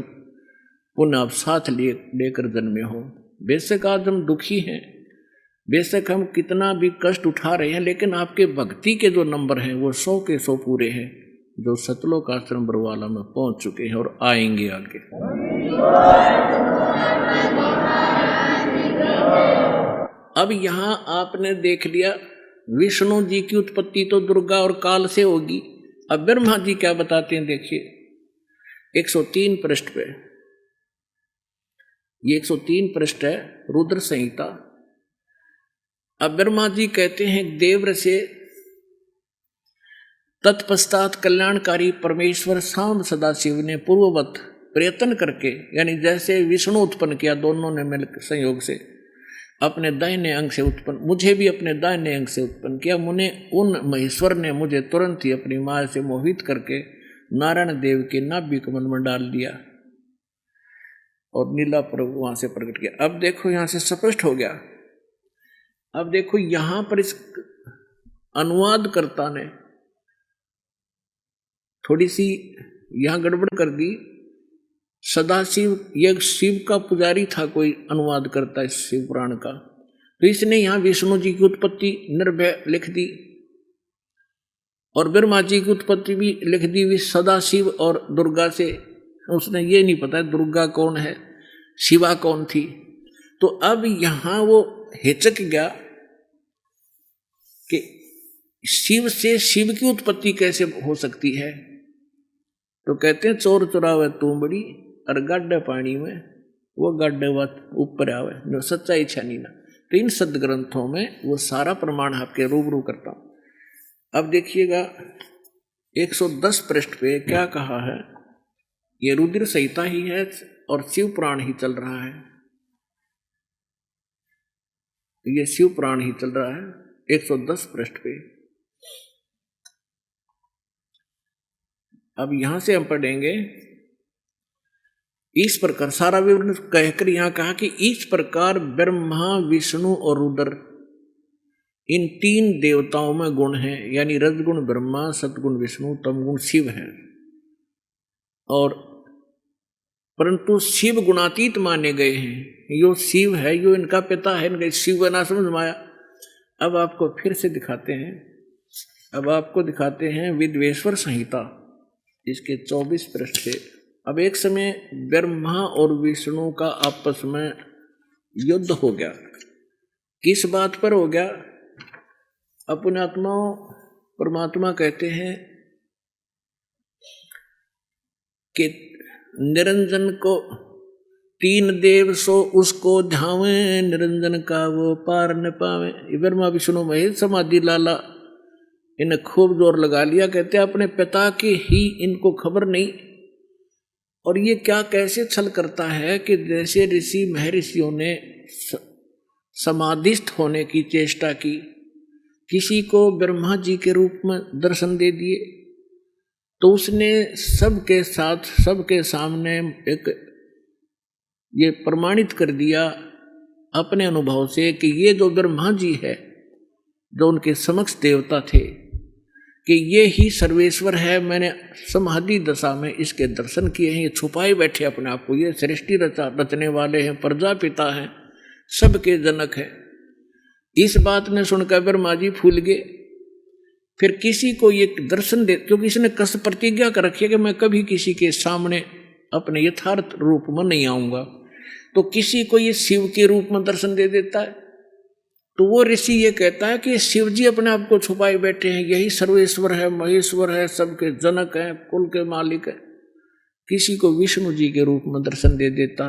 पुण्य आप साथ लेकर जन्मे हो। बेशक आज हम दुखी हैं, बेशक हम कितना भी कष्ट उठा रहे हैं, लेकिन आपके भक्ति के जो नंबर हैं वो 100 के 100 पूरे हैं, जो सतलोक आश्रम बरवाला में पहुंच चुके हैं और आएंगे आगे। अब यहां आपने देख लिया विष्णु जी की उत्पत्ति तो दुर्गा और काल से होगी। अब ब्रह्मा जी क्या बताते हैं देखिए 103 पृष्ठ पे, ये 103 पृष्ठ है रुद्र संहिता। अब ब्रह्मा जी कहते हैं देवर से तत्पश्चात कल्याणकारी परमेश्वर सांब सदाशिव ने पूर्ववत प्रयत्न करके, यानी जैसे विष्णु उत्पन्न किया दोनों ने मिलकर संयोग से, अपने दाहिने अंग से उत्पन्न, मुझे भी अपने दाहिने अंग से उत्पन्न किया। मुने उन महेश्वर ने मुझे तुरंत ही अपनी माया से मोहित करके नारायण देव के नाभि कमल में डाल दिया। और नीला पर्व वहां से प्रकट किया। अब देखो यहां से स्पष्ट हो गया। अब देखो यहां पर इस अनुवादकर्ता ने थोड़ी सी यहां गड़बड़ कर दी। सदाशिव, यह शिव का पुजारी था कोई अनुवाद करता इस शिव पुराण का, तो इसने यहां विष्णु जी की उत्पत्ति निर्भय लिख दी और ब्रह्मा जी की उत्पत्ति भी लिख दी हुई सदाशिव और दुर्गा से। उसने ये नहीं पता दुर्गा कौन है, शिवा कौन थी। तो अब यहां वो हिचक गया कि शिव से शिव की उत्पत्ति कैसे हो सकती है। तो कहते हैं चोर चुरावे तुमबड़ी और गाड्डे पानी में वो गाड्डे ऊपर आवे, जो सच्चाई छानी ना। तो इन सदग्रंथों में वो सारा प्रमाण आपके रूबरू करता हूं। अब देखिएगा 110 पृष्ठ पे क्या कहा है। ये रुद्र संहिता ही है और शिव पुराण ही चल रहा है। ये शिव पुराण ही चल रहा है 110 पृष्ठ पे। अब यहां से हम पढ़ेंगे इस प्रकार सारा विवरण कहकर यहां कहा कि इस प्रकार ब्रह्मा, विष्णु और रुद्र इन तीन देवताओं में गुण हैं, यानी रजगुण ब्रह्मा, सतगुण विष्णु, तमगुण शिव है। और परंतु शिव गुणातीत माने गए हैं। यो शिव है, यो इनका पिता है, इनका शिव ना समझ माया। अब आपको फिर से दिखाते हैं, अब आपको दिखाते हैं विद्वेश्वर संहिता इसके 24 पृष्ठ से। अब एक समय ब्रह्मा और विष्णु का आपस में युद्ध हो गया। किस बात पर हो गया? अपने आत्मा परमात्मा कहते हैं कि निरंजन को तीन देव सो उसको ध्यावे, निरंजन का वो पार न पावे। ब्रह्मा विष्णु महेश समाधि लाला इन्हें खूब जोर लगा लिया। कहते हैं अपने पिता की ही इनको खबर नहीं। और ये क्या कैसे छल करता है कि जैसे ऋषि महर्षियों ने समाधिस्थ होने की चेष्टा की, किसी को ब्रह्मा जी के रूप में दर्शन दे दिए, तो उसने सबके साथ सबके सामने एक ये प्रमाणित कर दिया अपने अनुभव से कि ये जो ब्रह्मा जी है, जो उनके समक्ष देवता थे, कि ये ही सर्वेश्वर है। मैंने समाधि दशा में इसके दर्शन किए हैं। ये छुपाए बैठे अपने आप को, ये सृष्टि रचने वाले हैं, प्रजापिता हैं, सबके जनक हैं। इस बात ने सुनकर ब्रह्मा जी फूल गए। फिर किसी को ये दर्शन दे, क्योंकि इसने कस प्रतिज्ञा कर रखी है कि मैं कभी किसी के सामने अपने यथार्थ रूप में नहीं आऊंगा। तो किसी को ये शिव के रूप में दर्शन दे देता है। तो वो ऋषि ये कहता है कि शिव जी अपने आप को छुपाए बैठे हैं, यही सर्वेश्वर है, महेश्वर है, सबके जनक हैं, कुल के मालिक है। किसी को विष्णु जी के रूप में दर्शन दे देता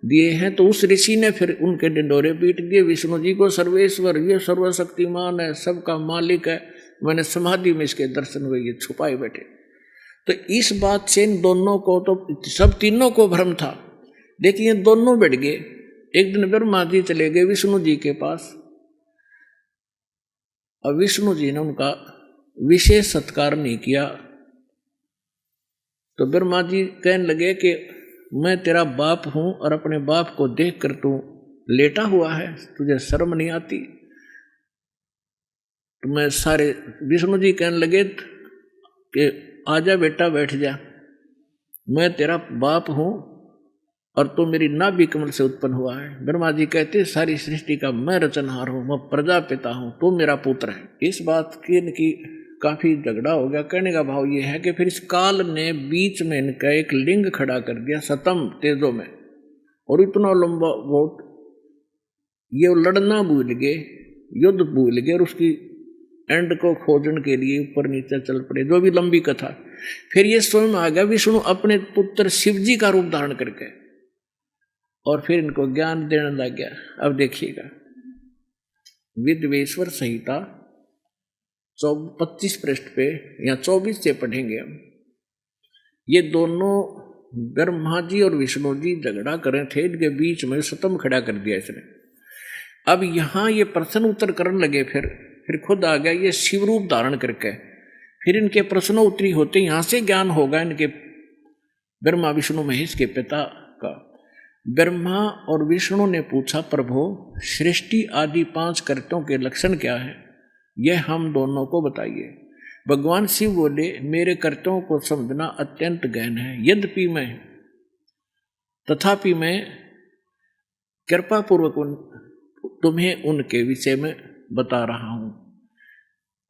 दिए हैं। तो उस ऋषि ने फिर उनके डिंडोरे पीट दिए। विष्णु जी को सर्वेश्वर, ये सर्वशक्तिमान है, सबका मालिक है, मैंने समाधि में इसके दर्शन हुए, ये छुपाए बैठे। तो इस बात से इन दोनों को, तो सब तीनों को भ्रम था। देखिए दोनों बैठ गए। एक दिन ब्रह्मा जी चले गए विष्णु जी के पास, और विष्णु जी ने उनका विशेष सत्कार नहीं किया। तो ब्रह्मा जी कहने लगे कि मैं तेरा बाप हूं और अपने बाप को देखकर तू लेटा हुआ है, तुझे शर्म नहीं आती? तो मैं सारे विष्णु जी कहने लगे कि आजा बेटा बैठ जा, मैं तेरा बाप हूं और तू मेरी नाभि कमल से उत्पन्न हुआ है। ब्रह्मा जी कहते सारी सृष्टि का मैं रचनहार हूं, मैं प्रजापिता हूं, तू मेरा पुत्र है। इस बात की इनकी काफी झगड़ा हो गया। कहने का भाव ये है कि फिर इस काल ने बीच में इनका एक लिंग खड़ा कर दिया सतम तेजों में, और इतना लंबा बहुत, ये लड़ना भूल गए, युद्ध भूल गए और उसकी एंड को खोजने के लिए ऊपर नीचे चल पड़े, जो भी लंबी कथा। फिर ये स्वयं आ गया विष्णु अपने पुत्र शिव जी का रूप धारण करके, और फिर इनको ज्ञान देने लग गया। अब देखिएगा विद्वेश्वर संहिता 25 पृष्ठ पे या 24 से पढ़ेंगे हम। ये दोनों ब्रह्मा जी और विष्णु जी झगड़ा कर रहे थे, इनके बीच में सतम खड़ा कर दिया इसने। अब यहाँ ये प्रश्न उत्तर करने लगे, फिर खुद आ गया ये शिव रूप धारण करके। फिर इनके प्रश्नों उत्तरी होते यहाँ से ज्ञान होगा इनके ब्रह्मा विष्णु महेश के पिता का। ब्रह्मा और विष्णु ने पूछा, प्रभु सृष्टि आदि 5 कृत्यों के लक्षण क्या है, यह हम दोनों को बताइए। भगवान शिव बोले, मेरे कृत्यों को समझना अत्यंत गहन है, तथापि मैं कृपा पूर्वक तुम्हें उनके विषय में बता रहा हूं।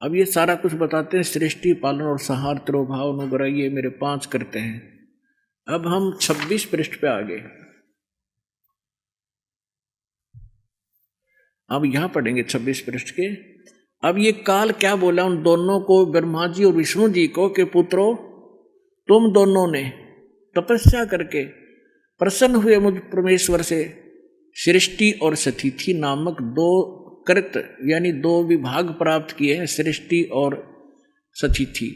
अब ये सारा कुछ बताते हैं, सृष्टि, पालन और संहार, तिरोभाव, अनुग्रह, ये मेरे 5 कृत्य हैं। अब हम 26 पृष्ठ पे आ गए। अब यहां पढ़ेंगे 26 पृष्ठ के। अब ये काल क्या बोला उन दोनों को, ब्रह्मा जी और विष्णु जी को, कि पुत्रों तुम दोनों ने तपस्या करके प्रसन्न हुए मुझ परमेश्वर से सृष्टि और सतिथि नामक 2 कृत्य यानी 2 विभाग प्राप्त किए हैं, सृष्टि और सतिथि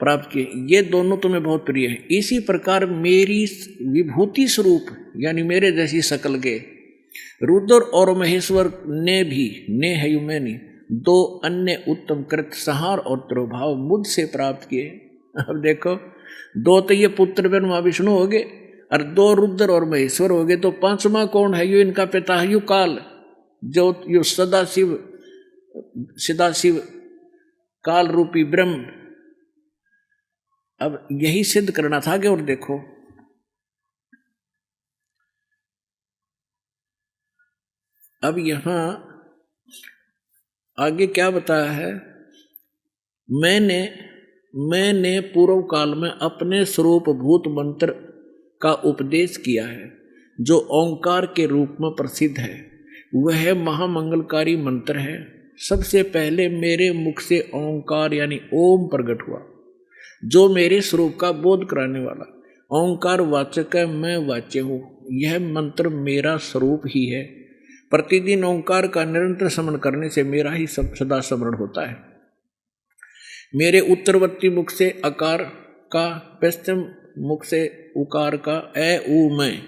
प्राप्त किए, ये दोनों तुम्हें बहुत प्रिय है। इसी प्रकार मेरी विभूति स्वरूप यानी मेरे जैसी शकल के रुद्र और महेश्वर ने भी मैंने 2 अन्य उत्तम कृत्य संहार और तिरोभाव मुझसे प्राप्त किए। अब देखो, 2 तो ये पुत्र ब्रह्मा विष्णु हो गए और 2 रुद्र और महेश्वर हो गए, तो 5वां कौन है? यो इनका पिता है, यो काल, जो यो सदाशिव काल रूपी ब्रह्म। अब यही सिद्ध करना था कि, और देखो अब यहां आगे क्या बताया है, मैंने पूर्व काल में अपने स्वरूप भूत मंत्र का उपदेश किया है, जो ओंकार के रूप में प्रसिद्ध है। वह महामंगलकारी मंत्र है। सबसे पहले मेरे मुख से ओंकार यानी ओम प्रकट हुआ, जो मेरे स्वरूप का बोध कराने वाला। ओंकार वाचक है, मैं वाच्य हूँ। यह मंत्र मेरा स्वरूप ही है। प्रतिदिन ओंकार का निरंतर स्मरण करने से मेरा ही सदा स्मरण होता है। मेरे उत्तरवर्ती मुख से अकार का, पश्चिम मुख से उकार का ए ऊ मैं,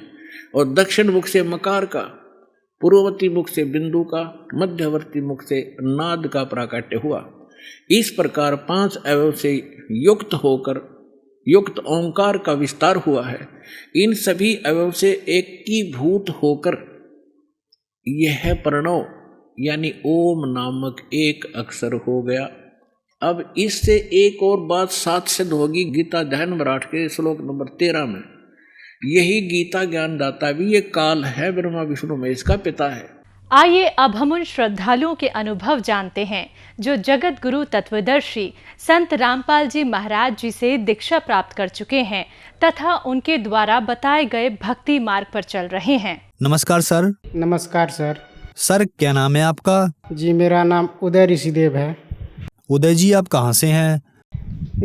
और दक्षिण मुख से मकार का, पूर्ववर्ती मुख से बिंदु का, मध्यवर्ती मुख से नाद का प्राकट्य हुआ। इस प्रकार 5 अवयव से युक्त ओंकार का विस्तार हुआ है। इन सभी अवयव से एकीभूत होकर यह प्रणव यानी ओम नामक एक अक्षर हो गया। अब इससे एक और बात साथ सिद्ध होगी गीता अध्याय नंबर 8 के श्लोक नंबर 13 में। यही गीता ज्ञानदाता भी ये काल है, ब्रह्मा विष्णु महेश का पिता है। आइए अब हम उन श्रद्धालुओं के अनुभव जानते हैं जो जगत गुरु तत्वदर्शी संत रामपाल जी महाराज जी से दीक्षा प्राप्त कर चुके हैं तथा उनके द्वारा बताए गए भक्ति मार्ग पर चल रहे हैं। नमस्कार सर। नमस्कार सर। सर क्या नाम है आपका? जी मेरा नाम उदय ऋषिदेव है। उदय जी आप कहाँ से हैं?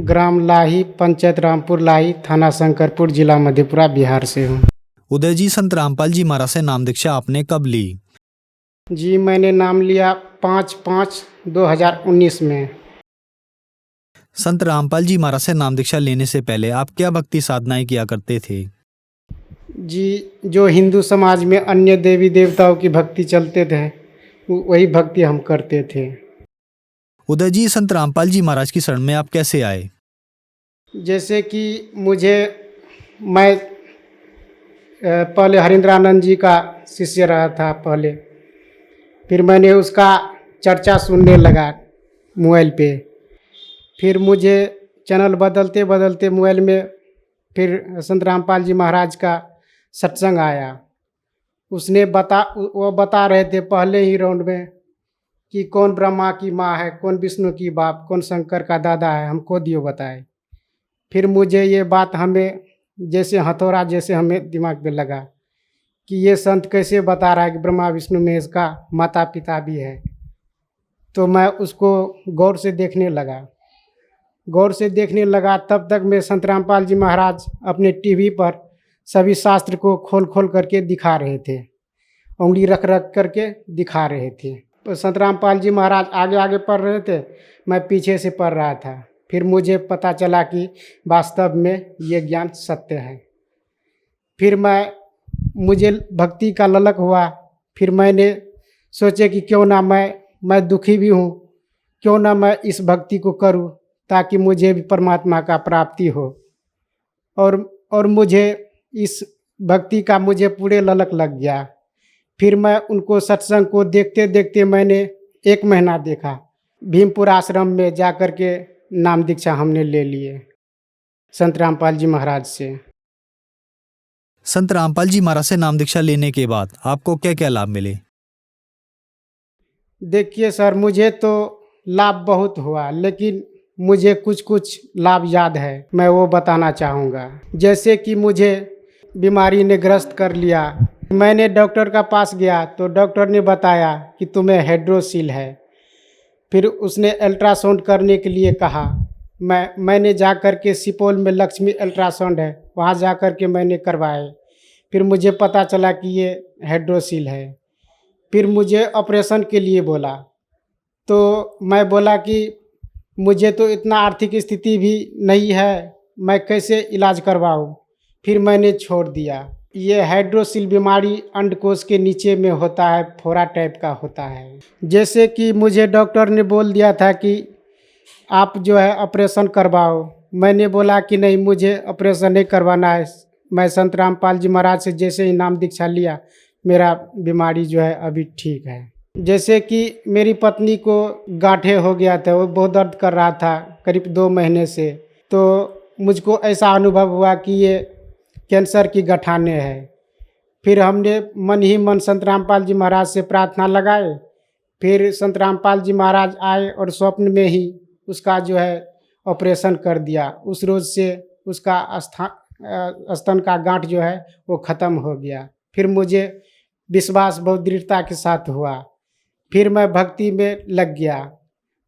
ग्राम लाही, पंचायत रामपुर लाही, थाना शंकरपुर, जिला मधेपुरा, बिहार से हूँ। उदय जी, संत रामपाल जी महाराज से नाम दीक्षा आपने कब ली? जी मैंने नाम लिया 5/5/2019 में। संत रामपाल जी महाराज से नाम दीक्षा लेने से पहले आप क्या भक्ति साधनाएं किया करते थे? जी जो हिंदू समाज में अन्य देवी देवताओं की भक्ति चलते थे वही भक्ति हम करते थे। उदय जी, संत रामपाल जी महाराज की शरण में आप कैसे आए? जैसे कि मैं पहले हरिंद्रानंद जी का शिष्य रहा था पहले, फिर मैंने उसका चर्चा सुनने लगा मोबाइल पे। फिर मुझे चैनल बदलते बदलते मोबाइल में फिर संत रामपाल जी महाराज का सत्संग आया। वो बता रहे थे पहले ही राउंड में कि कौन ब्रह्मा की माँ है, कौन विष्णु की बाप, कौन शंकर का दादा है, हमको दियो बताए। फिर मुझे ये बात हमें जैसे हथौड़ा जैसे हमें दिमाग में लगा कि ये संत कैसे बता रहा है कि ब्रह्मा विष्णु महेश का माता पिता भी है। तो मैं उसको गौर से देखने लगा। तब तक मैं संत रामपाल जी महाराज अपने टीवी पर सभी शास्त्र को खोल करके दिखा रहे थे, उंगली रख करके दिखा रहे थे। तो संत रामपाल जी महाराज आगे पढ़ रहे थे, मैं पीछे से पढ़ रहा था। फिर मुझे पता चला कि वास्तव में ये ज्ञान सत्य है। फिर मुझे भक्ति का ललक हुआ। फिर मैंने सोचे कि क्यों ना मैं दुखी भी हूँ, क्यों ना मैं इस भक्ति को करूँ ताकि मुझे भी परमात्मा का प्राप्ति हो और मुझे इस भक्ति का मुझे पूरे ललक लग गया। फिर मैं उनको सत्संग को देखते देखते मैंने 1 महीना देखा। भीमपुर आश्रम में जा कर के नाम दीक्षा हमने ले लिए संत रामपाल जी महाराज से। संत रामपाल जी महाराज से नाम दीक्षा लेने के बाद आपको क्या क्या लाभ मिले? देखिए सर, मुझे तो लाभ बहुत हुआ, लेकिन मुझे कुछ कुछ लाभ याद है, मैं वो बताना चाहूँगा। जैसे कि मुझे बीमारी ने ग्रस्त कर लिया, मैंने डॉक्टर का पास गया तो डॉक्टर ने बताया कि तुम्हें हाइड्रोसील है। फिर उसने अल्ट्रासाउंड करने के लिए कहा। मैंने जा कर के सुपौल में लक्ष्मी अल्ट्रासाउंड है, वहाँ जा कर के मैंने करवाए। फिर मुझे पता चला कि ये हाइड्रोसील है। फिर मुझे ऑपरेशन के लिए बोला, तो मैं बोला कि मुझे तो इतना आर्थिक स्थिति भी नहीं है, मैं कैसे इलाज करवाऊँ। फिर मैंने छोड़ दिया। ये हाइड्रोसील बीमारी अंडकोश के नीचे में होता है, फोड़ा टाइप का होता है। जैसे कि मुझे डॉक्टर ने बोल दिया था कि आप जो है ऑपरेशन करवाओ। मैंने बोला कि नहीं, मुझे ऑपरेशन नहीं करवाना है। मैं संत रामपाल जी महाराज से जैसे ही नाम दीक्षा लिया, मेरा बीमारी जो है अभी ठीक है। जैसे कि मेरी पत्नी को गांठे हो गया था, वो बहुत दर्द कर रहा था करीब 2 महीने से। तो मुझको ऐसा अनुभव हुआ कि ये कैंसर की गठाने है। फिर हमने मन ही मन संत रामपाल जी महाराज से प्रार्थना लगाए। फिर संत रामपाल जी महाराज आए और स्वप्न में ही उसका जो है ऑपरेशन कर दिया। उस रोज़ से उसका स्तन का गांठ जो है वो ख़त्म हो गया। फिर मुझे विश्वास बहुत दृढ़ता के साथ हुआ। फिर मैं भक्ति में लग गया।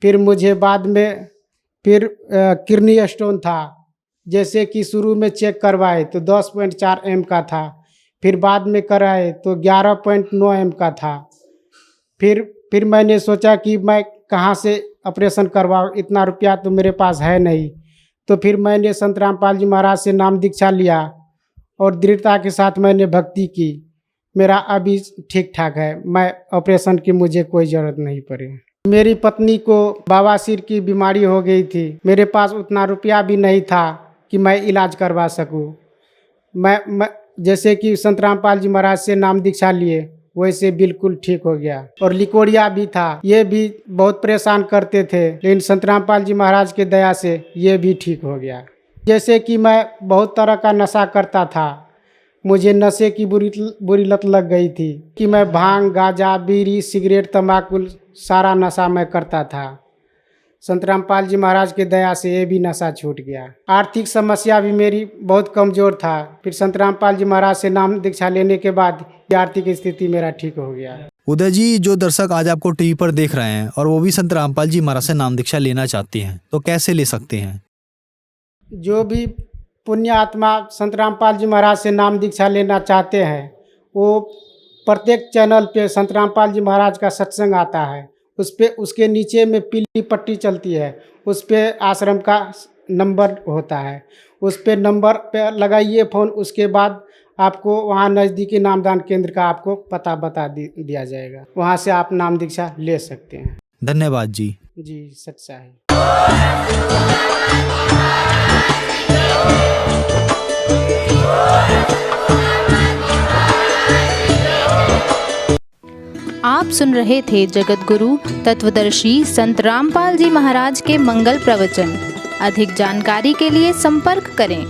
फिर मुझे बाद में फिर किडनी स्टोन था। जैसे कि शुरू में चेक करवाए तो 10.4 एम का था, फिर बाद में कराए तो 11.9 एम का था। फिर मैंने सोचा कि मैं कहाँ से ऑपरेशन करवाऊँ, इतना रुपया तो मेरे पास है नहीं। तो फिर मैंने संत रामपाल जी महाराज से नाम दीक्षा लिया और दृढ़ता के साथ मैंने भक्ति की। मेरा अभी ठीक ठाक है, मैं ऑपरेशन की मुझे कोई ज़रूरत नहीं पड़ी। मेरी पत्नी को बवासीर की बीमारी हो गई थी। मेरे पास उतना रुपया भी नहीं था कि मैं इलाज करवा सकूं। मैं जैसे कि संत रामपाल जी महाराज से नाम दीक्षा लिए वैसे बिल्कुल ठीक हो गया। और लिकोड़िया भी था, ये भी बहुत परेशान करते थे, लेकिन संत रामपाल जी महाराज के दया से ये भी ठीक हो गया। जैसे कि मैं बहुत तरह का नशा करता था, मुझे नशे की बुरी लत लग गई थी कि मैं भांग, गांजा, बीड़ी, सिगरेट, तंबाकू सारा नशा मैं करता था। संत रामपाल जी महाराज के दया से ये भी नशा छूट गया। आर्थिक समस्या भी मेरी बहुत कमज़ोर था। फिर संत रामपाल जी महाराज से नाम दीक्षा लेने के बाद ये आर्थिक स्थिति मेरा ठीक हो गया। उदय जी, जो दर्शक आज आपको टीवी पर देख रहे हैं और वो भी संत रामपाल जी महाराज से नाम दीक्षा लेना चाहते हैं, तो कैसे ले सकते हैं? जो भी पुण्य आत्मा संत रामपाल जी महाराज से नाम दीक्षा लेना चाहते हैं, वो प्रत्येक चैनल पे संत रामपाल जी महाराज का सत्संग आता है। उस पे उसके नीचे में पीली पट्टी चलती है, उस पे आश्रम का नंबर होता है। उस पे नंबर पे लगाइए फ़ोन, उसके बाद आपको वहाँ नज़दीकी नामदान केंद्र का आपको पता बता दिया जाएगा। वहाँ से आप नाम दीक्षा ले सकते हैं। धन्यवाद जी। जी, सच्चाई। आप सुन रहे थे जगत गुरु तत्वदर्शी संत रामपाल जी महाराज के मंगल प्रवचन। अधिक जानकारी के लिए संपर्क करें